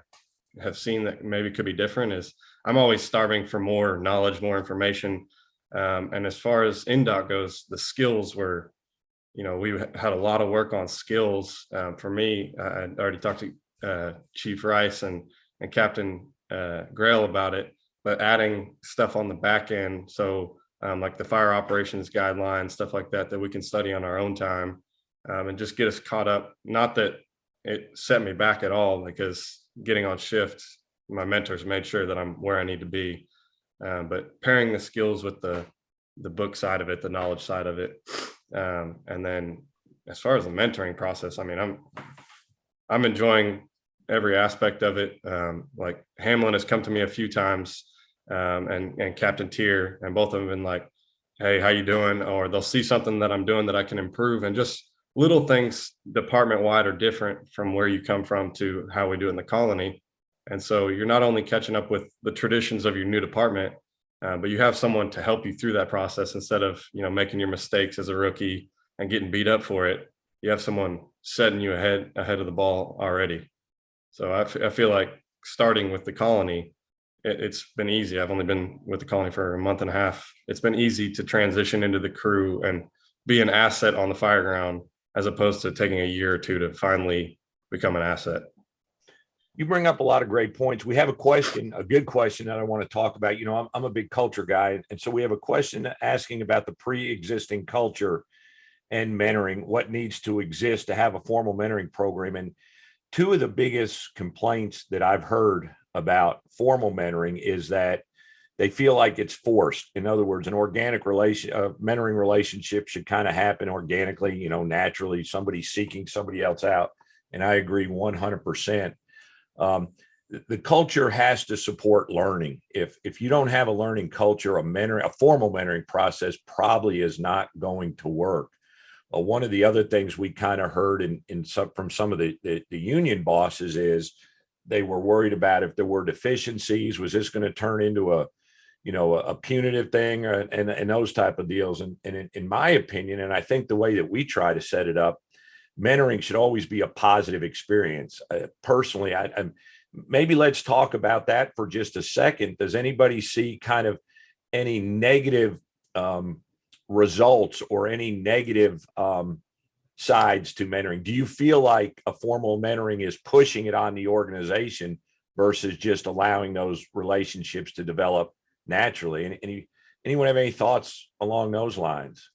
have seen that maybe could be different is I'm always starving for more knowledge, more information. And as far as NDOT goes, the skills were, we had a lot of work on skills. For me, I already talked to Chief Rice and Captain Grail about it, but adding stuff on the back end. So like the fire operations guidelines, stuff like that we can study on our own time, and just get us caught up. Not that it set me back at all, because getting on shift, my mentors made sure that I'm where I need to be. But pairing the skills with the book side of it, the knowledge side of it. And then as far as the mentoring process, I mean, I'm enjoying every aspect of it. Like Hamlin has come to me a few times, and Captain Tier, and both of them have been like, hey, how you doing? Or they'll see something that I'm doing that I can improve, and just little things department wide are different from where you come from to how we do it in the colony. And so you're not only catching up with the traditions of your new department, but you have someone to help you through that process instead of, making your mistakes as a rookie and getting beat up for it. You have someone setting you ahead of the ball already. So I feel like starting with the colony, it's been easy. I've only been with the colony for a month and a half. It's been easy to transition into the crew and be an asset on the fire ground, as opposed to taking a year or two to finally become an asset. You bring up a lot of great points. We have a good question that I want to talk about. I'm a big culture guy. And so we have a question asking about the pre-existing culture and mentoring, what needs to exist to have a formal mentoring program. And two of the biggest complaints that I've heard about formal mentoring is that they feel like it's forced. In other words, an organic mentoring relationship should kind of happen organically, naturally, somebody seeking somebody else out. And I agree 100%. The culture has to support learning. If you don't have a learning culture, a formal mentoring process probably is not going to work. One of the other things we kind of heard from some of the union bosses is they were worried about if there were deficiencies, was this going to turn into a punitive thing, and those type of deals. And in my opinion, and I think the way that we try to set it up, mentoring should always be a positive experience. Personally, maybe let's talk about that for just a second. Does anybody see kind of any negative results or any negative sides to mentoring? Do you feel like a formal mentoring is pushing it on the organization versus just allowing those relationships to develop naturally? Anyone have any thoughts along those lines?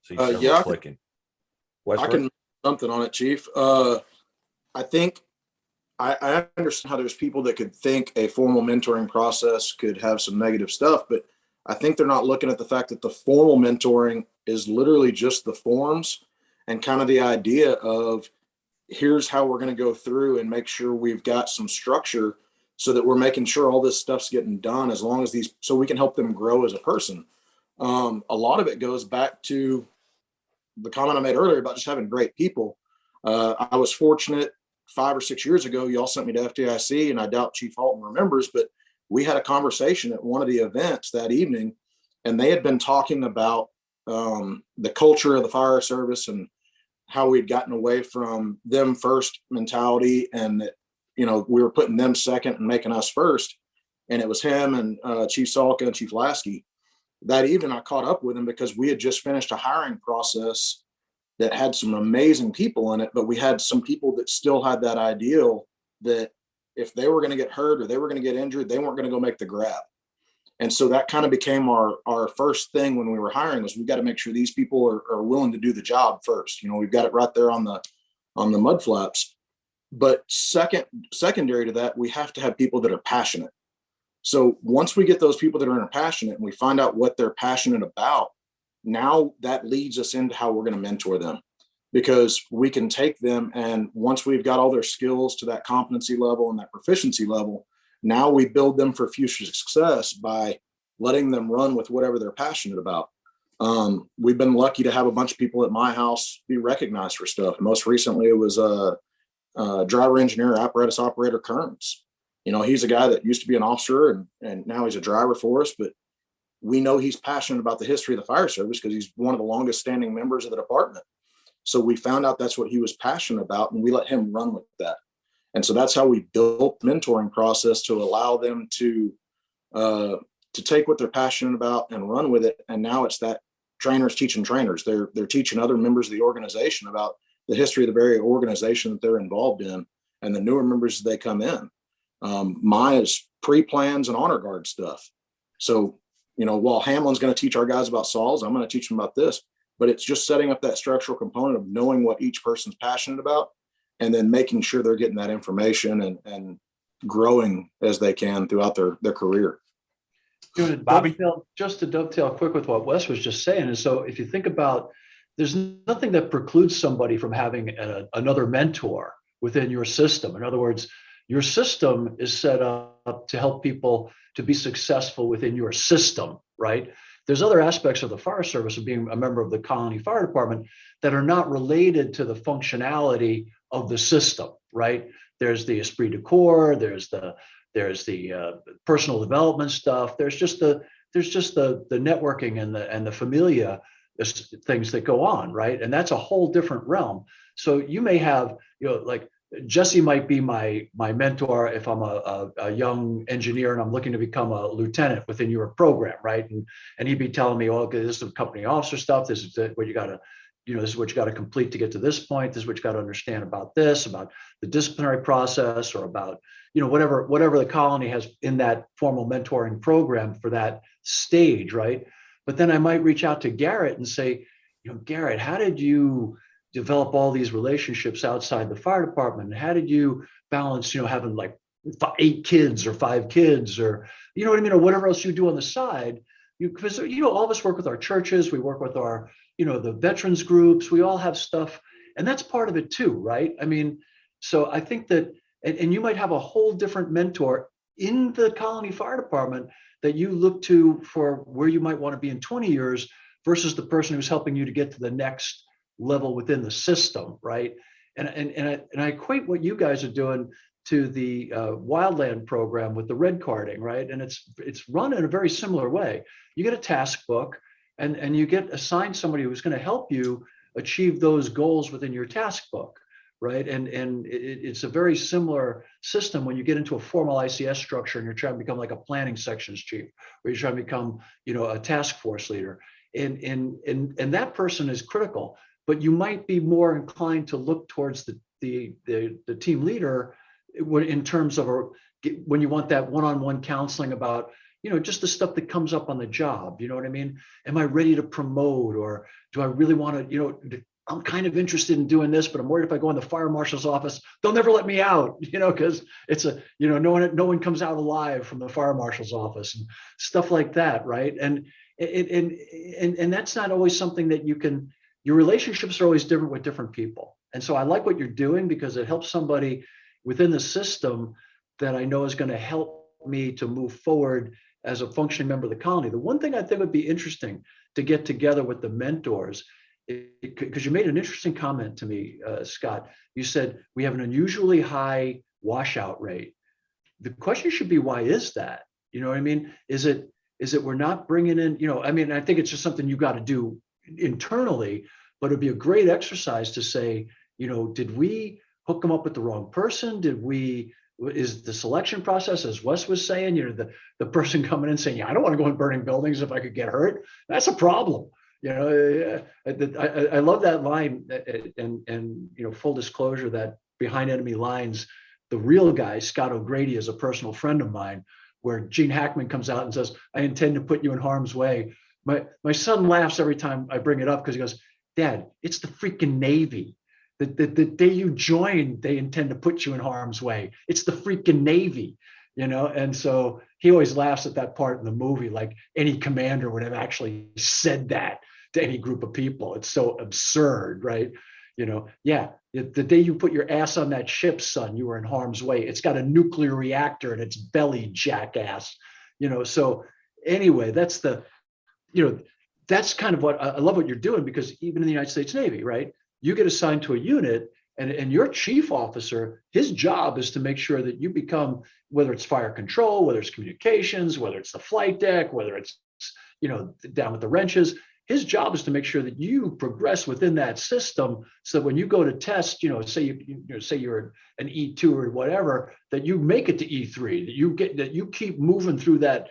Yeah, clicking. I can something on it, Chief. I think I understand how there's people that could think a formal mentoring process could have some negative stuff, but I think they're not looking at the fact that the formal mentoring is literally just the forms and kind of the idea of here's how we're going to go through and make sure we've got some structure so that we're making sure all this stuff's getting done as long as so we can help them grow as a person. A lot of it goes back to the comment I made earlier about just having great people. I was fortunate 5 or 6 years ago, y'all sent me to FDIC, and I doubt Chief Halton remembers, but we had a conversation at one of the events that evening, and they had been talking about the culture of the fire service and how we'd gotten away from them first mentality, and that, we were putting them second and making us first. And it was him and Chief Salka and Chief Lasky. That evening I caught up with him because we had just finished a hiring process that had some amazing people in it, but we had some people that still had that ideal that if they were going to get hurt or they were going to get injured, they weren't going to go make the grab. And so that kind of became our first thing when we were hiring, was we've got to make sure these people are willing to do the job first. We've got it right there on the mud flaps. But secondary to that, we have to have people that are passionate. So once we get those people that are passionate and we find out what they're passionate about, now that leads us into how we're going to mentor them, because we can take them, and once we've got all their skills to that competency level and that proficiency level, now we build them for future success by letting them run with whatever they're passionate about. We've been lucky to have a bunch of people at my house be recognized for stuff. Most recently, it was driver, engineer, apparatus operator Kearns. He's a guy that used to be an officer and now he's a driver for us, but we know he's passionate about the history of the fire service because he's one of the longest standing members of the department. So we found out that's what he was passionate about, and we let him run with that. And so that's how we built the mentoring process, to allow them to take what they're passionate about and run with it. And now it's that trainers teaching trainers. They're teaching other members of the organization about the history of the very organization that they're involved in, and the newer members as they come in. Mine is pre-plans and honor guard stuff. So, while Hamlin's going to teach our guys about saws, I'm going to teach them about this. But it's just setting up that structural component of knowing what each person's passionate about, and then making sure they're getting that information and growing as they can throughout their career. Bobby? Just to dovetail quick with what Wes was just saying, is so if you think about, there's nothing that precludes somebody from having another mentor within your system. In other words, your system is set up to help people to be successful within your system, right? There's other aspects of the fire service, of being a member of the Colony Fire Department, that are not related to the functionality of the system, right? There's the esprit de corps, there's the personal development stuff. There's just the networking and the familia things that go on, right? And that's a whole different realm. So you may have, like Jesse might be my mentor if I'm a young engineer and I'm looking to become a lieutenant within your program, right? And he'd be telling me, okay, this is company officer stuff. This is what you got to, this is what you got to complete to get to this point. This is what you got to understand about this, about the disciplinary process, or about, whatever the colony has in that formal mentoring program for that stage, right? But then I might reach out to Garrett and say, Garrett, how did you develop all these relationships outside the fire department? How did you balance, having like 8 kids or 5 kids, or, what I mean, or whatever else you do on the side? Because, all of us work with our churches, we work with our, the veterans groups, we all have stuff, and that's part of it too, right? I mean, so I think that, and you might have a whole different mentor in the Colony Fire Department that you look to for where you might want to be in 20 years versus the person who's helping you to get to the next level within the system, right? And I equate what you guys are doing to the wildland program with the red carding, right? And it's run in a very similar way. You get a task book, and you get assigned somebody who's going to help you achieve those goals within your task book, right? And it's a very similar system when you get into a formal ICS structure and you're trying to become like a planning sections chief, or you're trying to become, a task force leader. And that person is critical, but you might be more inclined to look towards the team leader in terms of when you want that one-on-one counseling about, just the stuff that comes up on the job. You know what I mean? Am I ready to promote, or do I really want to, I'm kind of interested in doing this, but I'm worried if I go in the fire marshal's office, they'll never let me out, because it's no one comes out alive from the fire marshal's office and stuff like that. Right. And that's not always something that you can, your relationships are always different with different people. And so I like what you're doing because it helps somebody within the system that I know is going to help me to move forward as a functioning member of the colony. The one thing I think would be interesting to get together with the mentors, because you made an interesting comment to me, Scott. You said we have an unusually high washout rate. The question should be, why is that? You know what I mean? Is it we're not bringing in, I mean, I think it's just something you got to do internally, but it'd be a great exercise to say, did we hook them up with the wrong person? Is the selection process, as Wes was saying, the person coming in saying, yeah, I don't want to go in burning buildings if I could get hurt. That's a problem. I love that line, and full disclosure that Behind Enemy Lines, the real guy, Scott O'Grady, is a personal friend of mine, where Gene Hackman comes out and says, I intend to put you in harm's way. My son laughs every time I bring it up because he goes, Dad, it's the freaking Navy. The day you join, they intend to put you in harm's way. It's the freaking Navy, and so he always laughs at that part in the movie, like any commander would have actually said that to any group of people. It's so absurd, right? Yeah, the day you put your ass on that ship, son, you were in harm's way. It's got a nuclear reactor in its belly, jackass. So anyway, that's that's kind of what I love what you're doing, because even in the United States Navy, right? You get assigned to a unit, and your chief officer, his job is to make sure that you become, whether it's fire control, whether it's communications, whether it's the flight deck, whether it's, down with the wrenches, his job is to make sure that you progress within that system, so that when you go to test, say you're an E2 or whatever, that you make it to E3, that you keep moving through that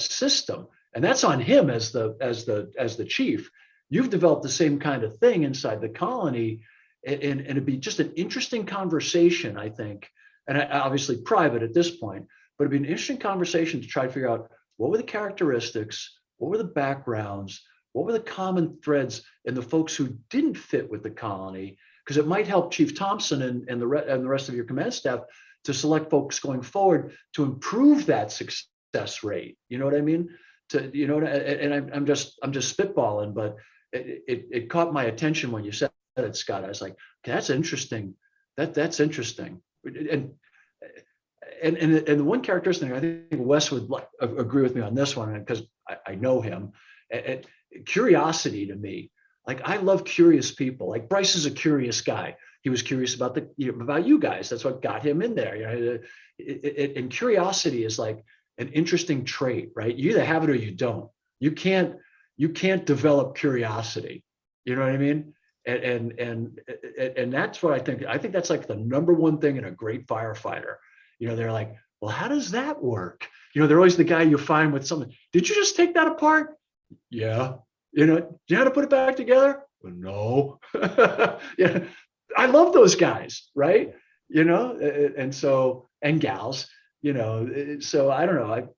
system. And that's on him as the chief. You've developed the same kind of thing inside the colony, and it'd be just an interesting conversation, I think, and obviously private at this point, but it'd be an interesting conversation to try to figure out what were the characteristics, what were the backgrounds, what were the common threads in the folks who didn't fit with the colony, because it might help Chief Thompson and the rest of your command staff to select folks going forward to improve that success rate. You know what I mean? I'm just spitballing, but it caught my attention when you said it, Scott. I was like, okay, that's interesting. That's interesting. And the one characteristic, I think Wes would agree with me on this one, because I know him. Curiosity to me, like, I love curious people. Like, Bryce is a curious guy. He was curious about about you guys. That's what got him in there. And curiosity is like an interesting trait, right? You either have it or you don't. You can't develop curiosity. You know what I mean? And that's what I think. I think that's like the number one thing in a great firefighter. They're like, well, how does that work? They're always the guy you find with something. Did you just take that apart? Yeah. Do you know how to put it back together? Well, no. Yeah. I love those guys, right? And gals, so I don't know.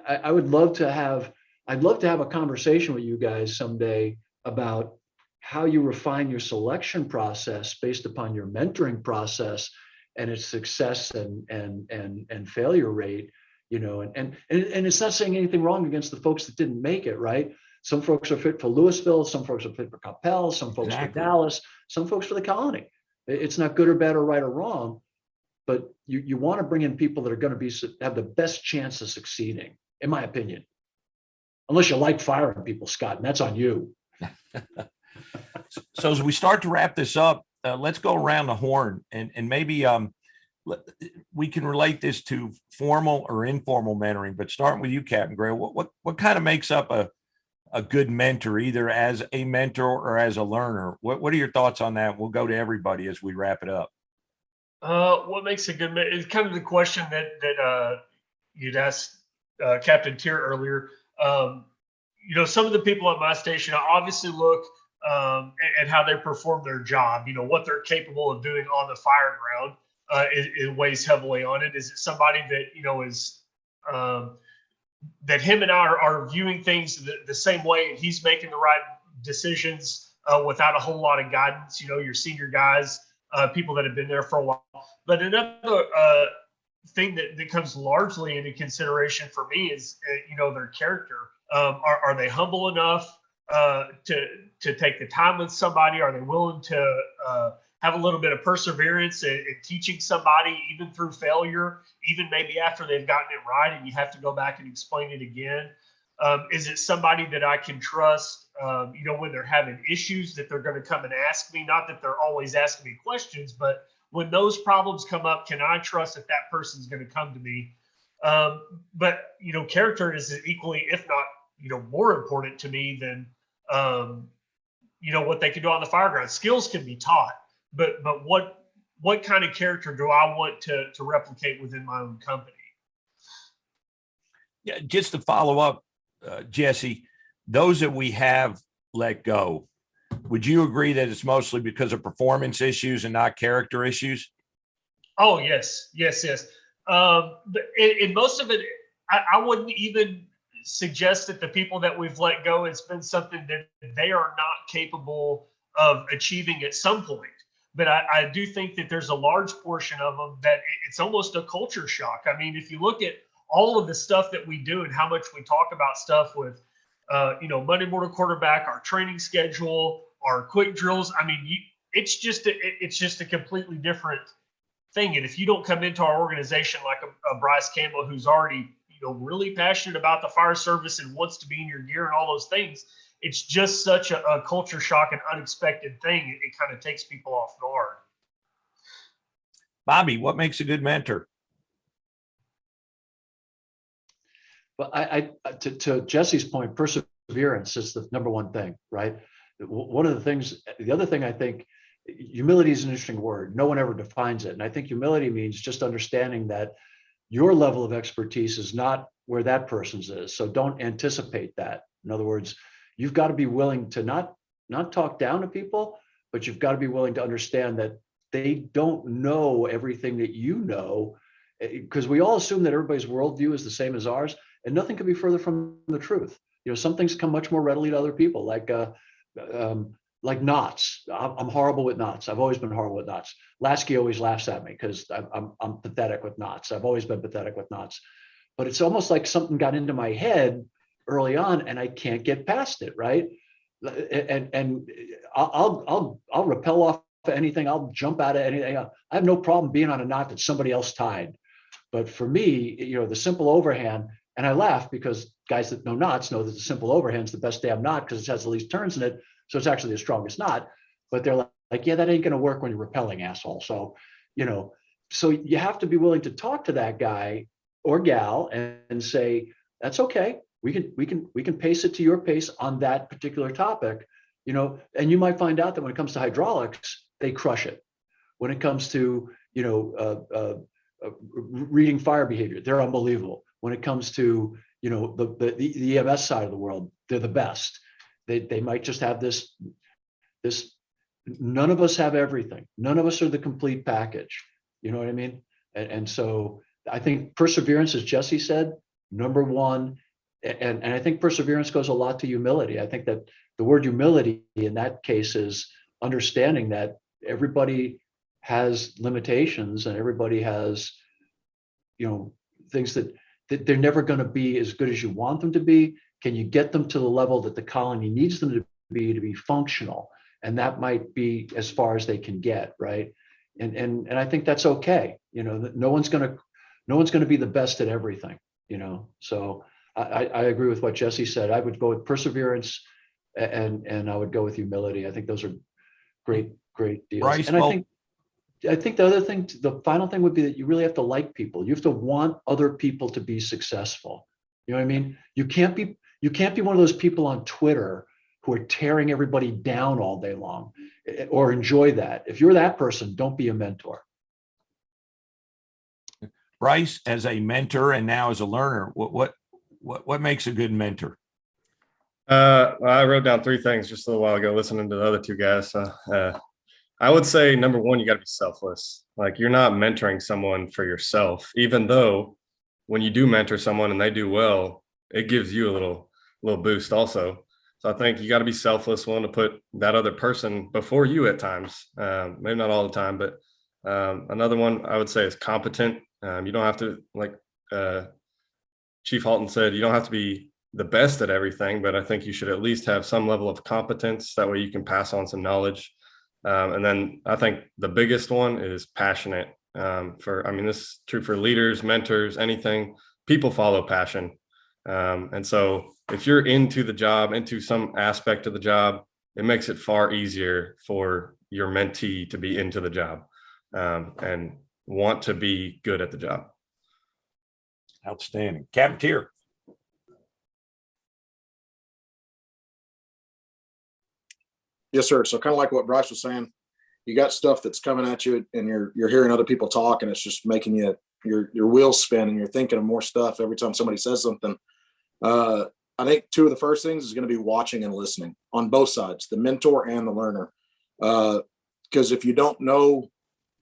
I would love to have, I'd love to have a conversation with you guys someday about how you refine your selection process based upon your mentoring process and its success and failure rate, and it's not saying anything wrong against the folks that didn't make it, right? Some folks are fit for Louisville, some folks are fit for Coppell, some folks for Dallas, some folks for the colony. It's not good or bad or right or wrong, but you want to bring in people that are going to have the best chance of succeeding, in my opinion. Unless you like firing people, Scott, and that's on you. So as we start to wrap this up, let's go around the horn, and maybe we can relate this to formal or informal mentoring. But starting with you, Captain Gray, what kind of makes up a good mentor, either as a mentor or as a learner? What are your thoughts on that? We'll go to everybody as we wrap it up. What makes a good mentor is kind of the question that you'd asked Captain Tier earlier. Some of the people at my station, I obviously look at how they perform their job, what they're capable of doing on the fire ground. It weighs heavily on it. Is it somebody that, is that him and I are viewing things the same way, and he's making the right decisions without a whole lot of guidance, your senior guys, people that have been there for a while. But another thing that comes largely into consideration for me is, their character. Are they humble enough to take the time with somebody? Are they willing to have a little bit of perseverance in teaching somebody, even through failure, even maybe after they've gotten it right and you have to go back and explain it again? Is it somebody that I can trust, when they're having issues, that they're going to come and ask me? Not that they're always asking me questions, but when those problems come up, can I trust that that person's going to come to me? But character is equally, if not, more important to me than, what they can do on the fireground. Skills can be taught, but what kind of character do I want to replicate within my own company? Yeah, just to follow up, Jesse, those that we have let go, would you agree that it's mostly because of performance issues and not character issues? Oh, yes. But in most of it, I wouldn't even suggest that the people that we've let go, it's been something that they are not capable of achieving at some point. But I do think that there's a large portion of them that it's almost a culture shock. I mean, if you look at all of the stuff that we do and how much we talk about stuff with, Monday Morning Quarterback, our training schedule, our quick drills. I mean, it's just a completely different thing. And if you don't come into our organization like a Bryce Campbell, who's already, really passionate about the fire service and wants to be in your gear and all those things, it's just such a culture shock and unexpected thing. It kind of takes people off guard. Bobby, what makes a good mentor? Well, to Jesse's point, perseverance is the number one thing, right? One of the things, the other thing, I think humility is an interesting word. No one ever defines it. And I think humility means just understanding that your level of expertise is not where that person's is. So don't anticipate that. In other words, you've got to be willing to not talk down to people, but you've got to be willing to understand that they don't know everything that you know, because we all assume that everybody's worldview is the same as ours, and nothing could be further from the truth. Some things come much more readily to other people, like knots. I'm horrible with knots. I've always been horrible with knots. Lasky always laughs at me because I'm pathetic with knots. I've always been pathetic with knots. But it's almost like something got into my head early on, and I can't get past it, right? And I'll rappel off anything. I'll jump out of anything. I have no problem being on a knot that somebody else tied. But for me, the simple overhand, and I laugh because guys that know knots know that the simple overhand is the best damn knot because it has the least turns in it. So it's actually the strongest knot, but they're like, yeah, that ain't going to work when you're rappelling, asshole. So, so you have to be willing to talk to that guy or gal and say, that's okay. We can pace it to your pace on that particular topic, and you might find out that when it comes to hydraulics, they crush it. When it comes to, reading fire behavior, they're unbelievable. When it comes to, the EMS side of the world, they're the best. They might just have this, none of us have everything. None of us are the complete package. You know what I mean? And so I think perseverance, as Jesse said, number one, and I think perseverance goes a lot to humility. I think that the word humility in that case is understanding that everybody has limitations and everybody has, things that they're never going to be as good as you want them to be. Can you get them to the level that the colony needs them to be functional? And that might be as far as they can get, right? And I think that's okay. No one's going to be the best at everything. So I agree with what Jesse said. I would go with perseverance, and I would go with humility. I think those are great deals. Bryce, and I think the other thing, the final thing would be that you really have to like people. You have to want other people to be successful. You know what I mean? You can't be one of those people on Twitter who are tearing everybody down all day long or enjoy that. If you're that person, don't be a mentor. Bryce, as a mentor and now as a learner, what makes a good mentor? Well, I wrote down 3 things just a little while ago, listening to the other 2 guys. I would say number 1, you got to be selfless. Like, you're not mentoring someone for yourself, even though when you do mentor someone and they do well, it gives you a little boost also. So I think you got to be selfless, willing to put that other person before you at times. Maybe not all the time, but another one I would say is competent. You don't have to, like Chief Halton said, you don't have to be the best at everything, but I think you should at least have some level of competence. That way you can pass on some knowledge. And then I think the biggest one is passionate. This is true for leaders, mentors, anything. People follow passion. And so if you're into the job, into some aspect of the job, it makes it far easier for your mentee to be into the job and want to be good at the job. Outstanding. Captain Tier. Yes, sir. So kind of like what Bryce was saying, you got stuff that's coming at you and you're hearing other people talk and it's just making your wheels spin and you're thinking of more stuff every time somebody says something. I think two of the first things is going to be watching and listening on both sides, the mentor and the learner. Because if you don't know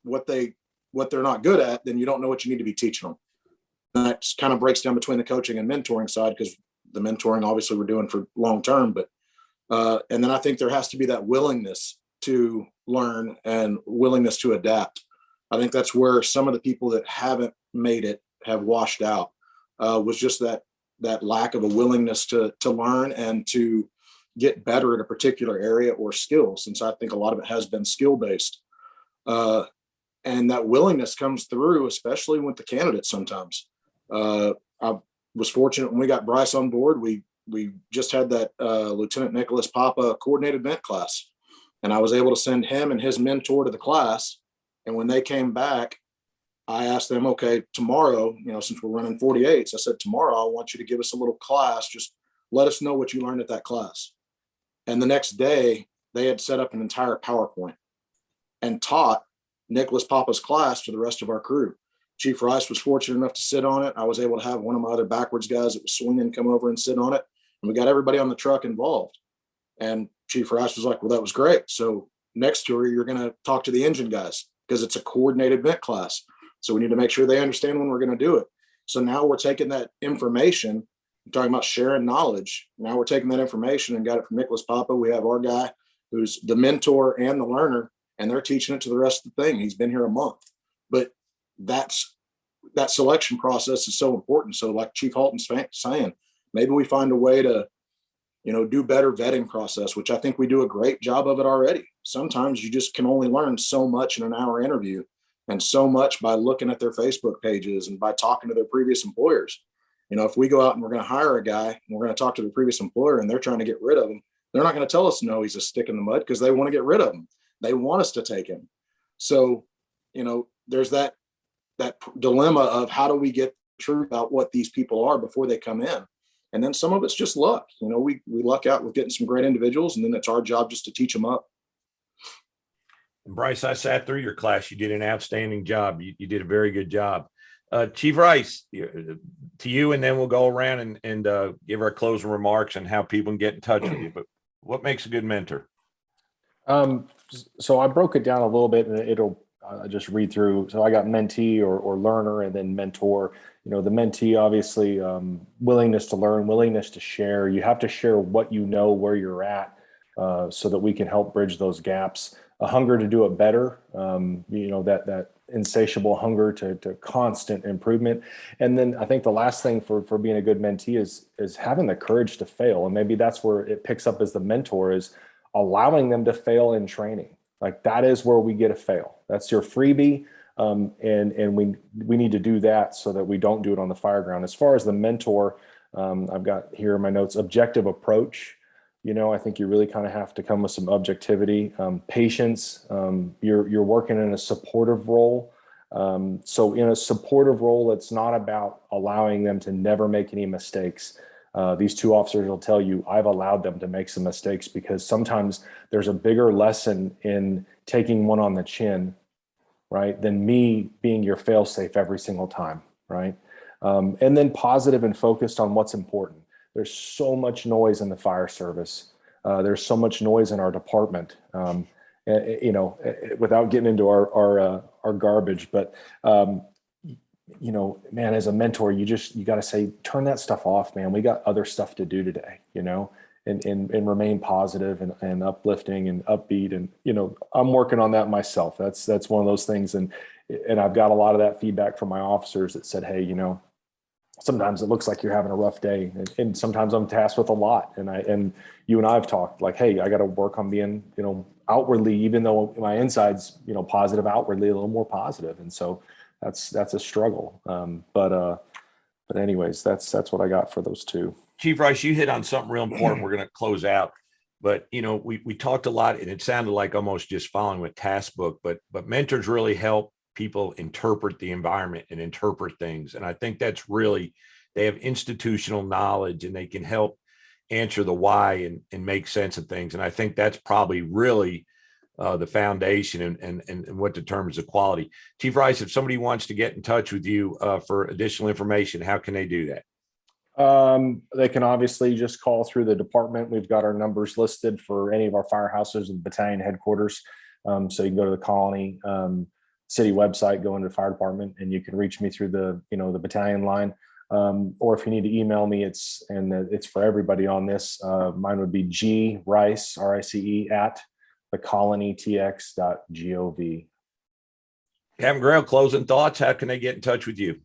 what they're not good at, then you don't know what you need to be teaching them. And that kind of breaks down between the coaching and mentoring side, because the mentoring obviously we're doing for long term, but and then I think there has to be that willingness to learn and willingness to adapt. I think that's where some of the people that haven't made it have washed out, was just that lack of a willingness to learn and to get better at a particular area or skill, since I think a lot of it has been skill based. And that willingness comes through, especially with the candidates sometimes. I was fortunate when we got Bryce on board. We just had that Lieutenant Nicholas Papa coordinated vent class, and I was able to send him and his mentor to the class. And when they came back, I asked them, okay, tomorrow, since we're running 48s, I said, tomorrow, I want you to give us a little class. Just let us know what you learned at that class. And the next day, they had set up an entire PowerPoint and taught Nicholas Papa's class to the rest of our crew. Chief Rice was fortunate enough to sit on it. I was able to have one of my other backwards guys that was swinging come over and sit on it. And we got everybody on the truck involved. And Chief Rice was like, well, that was great. So next tour, you're going to talk to the engine guys because it's a coordinated vent class. So we need to make sure they understand when we're going to do it. So now we're taking that information, talking about sharing knowledge. Now we're taking that information and got it from Nicholas Papa. We have our guy who's the mentor and the learner, and they're teaching it to the rest of the thing. He's been here a month. But that selection process is so important. So like Chief Halton's saying, maybe we find a way to, do better vetting process, which I think we do a great job of it already. Sometimes you just can only learn so much in an hour interview and so much by looking at their Facebook pages and by talking to their previous employers. If we go out and we're going to hire a guy and we're going to talk to the previous employer and they're trying to get rid of him, they're not going to tell us, no, he's a stick in the mud, because they want to get rid of him. They want us to take him. So, there's that dilemma of how do we get the truth about what these people are before they come in. And then some of it's just luck. We luck out with getting some great individuals, and then it's our job just to teach them up. Bryce, I sat through your class. You did an outstanding job. You did a very good job. Chief Rice, to you, and then we'll go around and give our closing remarks and how people can get in touch with you. But what makes a good mentor? So I broke it down a little bit, and it'll just read through. So I got mentee or learner, and then mentor. The mentee, obviously, willingness to learn, willingness to share. You have to share what you know, where you're at, so that we can help bridge those gaps. A hunger to do it better, that insatiable hunger to constant improvement. And then I think the last thing for being a good mentee is having the courage to fail. And maybe that's where it picks up as the mentor, is allowing them to fail in training. Like, that is where we get a fail. That's your freebie. And we need to do that so that we don't do it on the fire ground. As far as the mentor, I've got here in my notes, objective approach. I think you really kind of have to come with some objectivity, patience. You're working in a supportive role. So in a supportive role, it's not about allowing them to never make any mistakes. These two officers will tell you, I've allowed them to make some mistakes, because sometimes there's a bigger lesson in taking one on the chin, right, than me being your fail-safe every single time, right? And then positive and focused on what's important. There's so much noise in the fire service. There's so much noise in our department, without getting into our garbage. But, man, as a mentor, you got to say, turn that stuff off, man. We got other stuff to do today, and remain positive and uplifting and upbeat. And, I'm working on that myself. That's one of those things. And I've got a lot of that feedback from my officers that said, hey, sometimes it looks like you're having a rough day, and sometimes I'm tasked with a lot. And you and I have talked like, hey, I got to work on being, outwardly, even though my inside's, positive, outwardly a little more positive. And so that's a struggle. But anyways, that's what I got for those two. Chief Rice, you hit on something real important. We're going to close out, but we talked a lot, and it sounded like almost just following with task book, but mentors really help people interpret the environment and interpret things. And I think that's really, they have institutional knowledge and they can help answer the why and make sense of things. And I think that's probably really the foundation and what determines the quality. Chief Rice, if somebody wants to get in touch with you for additional information, how can they do that? They can obviously just call through the department. We've got our numbers listed for any of our firehouses and battalion headquarters. So you can go to the colony city website, go into the fire department, and you can reach me through the the battalion line. Or if you need to email me, it's for everybody on this. Mine would be grice, RICE, at thecolonytx.gov. Captain Grail, closing thoughts. How can they get in touch with you?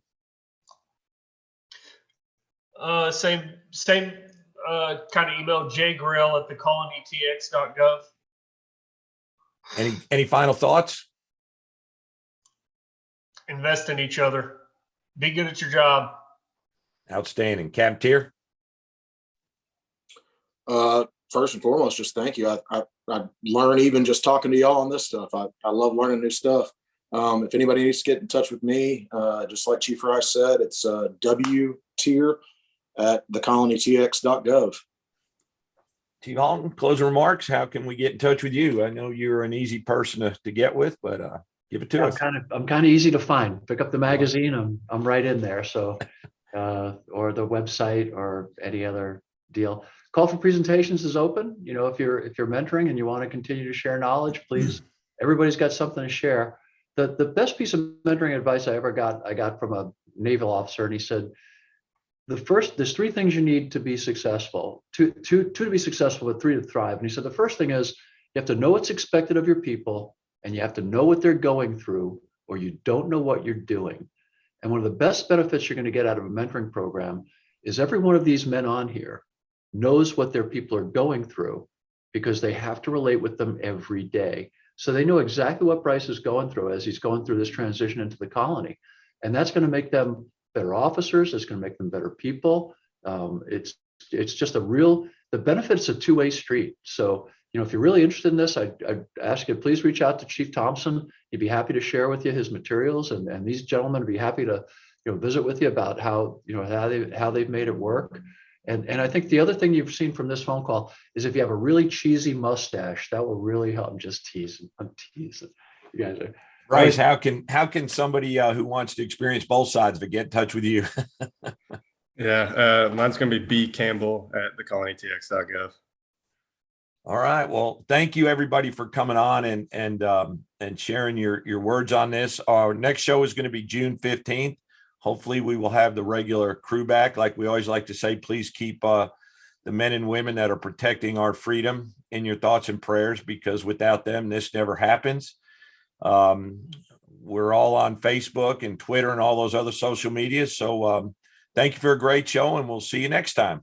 Same kind of email, jgrill@thecolonytx.gov. Any final thoughts? Invest in each other. Be good at your job. Outstanding. Captain Tier? First and foremost, just thank you. I learn even just talking to y'all on this stuff. I love learning new stuff. If anybody needs to get in touch with me, just like Chief Rice said, it's wtier@thecolonytx.gov. Chief Halton, closing remarks. How can we get in touch with you? I know you're an easy person to get with, but give it to us. I'm kind of easy to find. Pick up the magazine. I'm right in there. So, or the website or any other deal. Call for presentations is open. If you're mentoring and you want to continue to share knowledge, please. Everybody's got something to share. The best piece of mentoring advice I got from a naval officer, and he said, there's three things you need to be successful. Two to be successful, but three to thrive. And he said the first thing is you have to know what's expected of your people, and you have to know what they're going through, or you don't know what you're doing. And one of the best benefits you're going to get out of a mentoring program is every one of these men on here knows what their people are going through, because they have to relate with them every day. So they know exactly what Bryce is going through as he's going through this transition into the colony. And that's going to make them better officers. It's going to make them better people. It's just the benefit's a two-way street. So, if you're really interested in this, I'd ask you, please reach out to Chief Thompson. He'd be happy to share with you his materials, and these gentlemen would be happy to, visit with you about how they've made it work. And I think the other thing you've seen from this phone call is if you have a really cheesy mustache, that will really help. I'm just teasing. I'm teasing. You guys are. Bryce, how can somebody who wants to experience both sides of it get in touch with you? Yeah, mine's going to be bcampbell@thecolonytx.gov. All right. Well, thank you everybody for coming on and sharing your words on this. Our next show is going to be June 15th. Hopefully we will have the regular crew back. Like we always like to say, please keep the men and women that are protecting our freedom in your thoughts and prayers, because without them, this never happens. We're all on Facebook and Twitter and all those other social medias. So thank you for a great show, and we'll see you next time.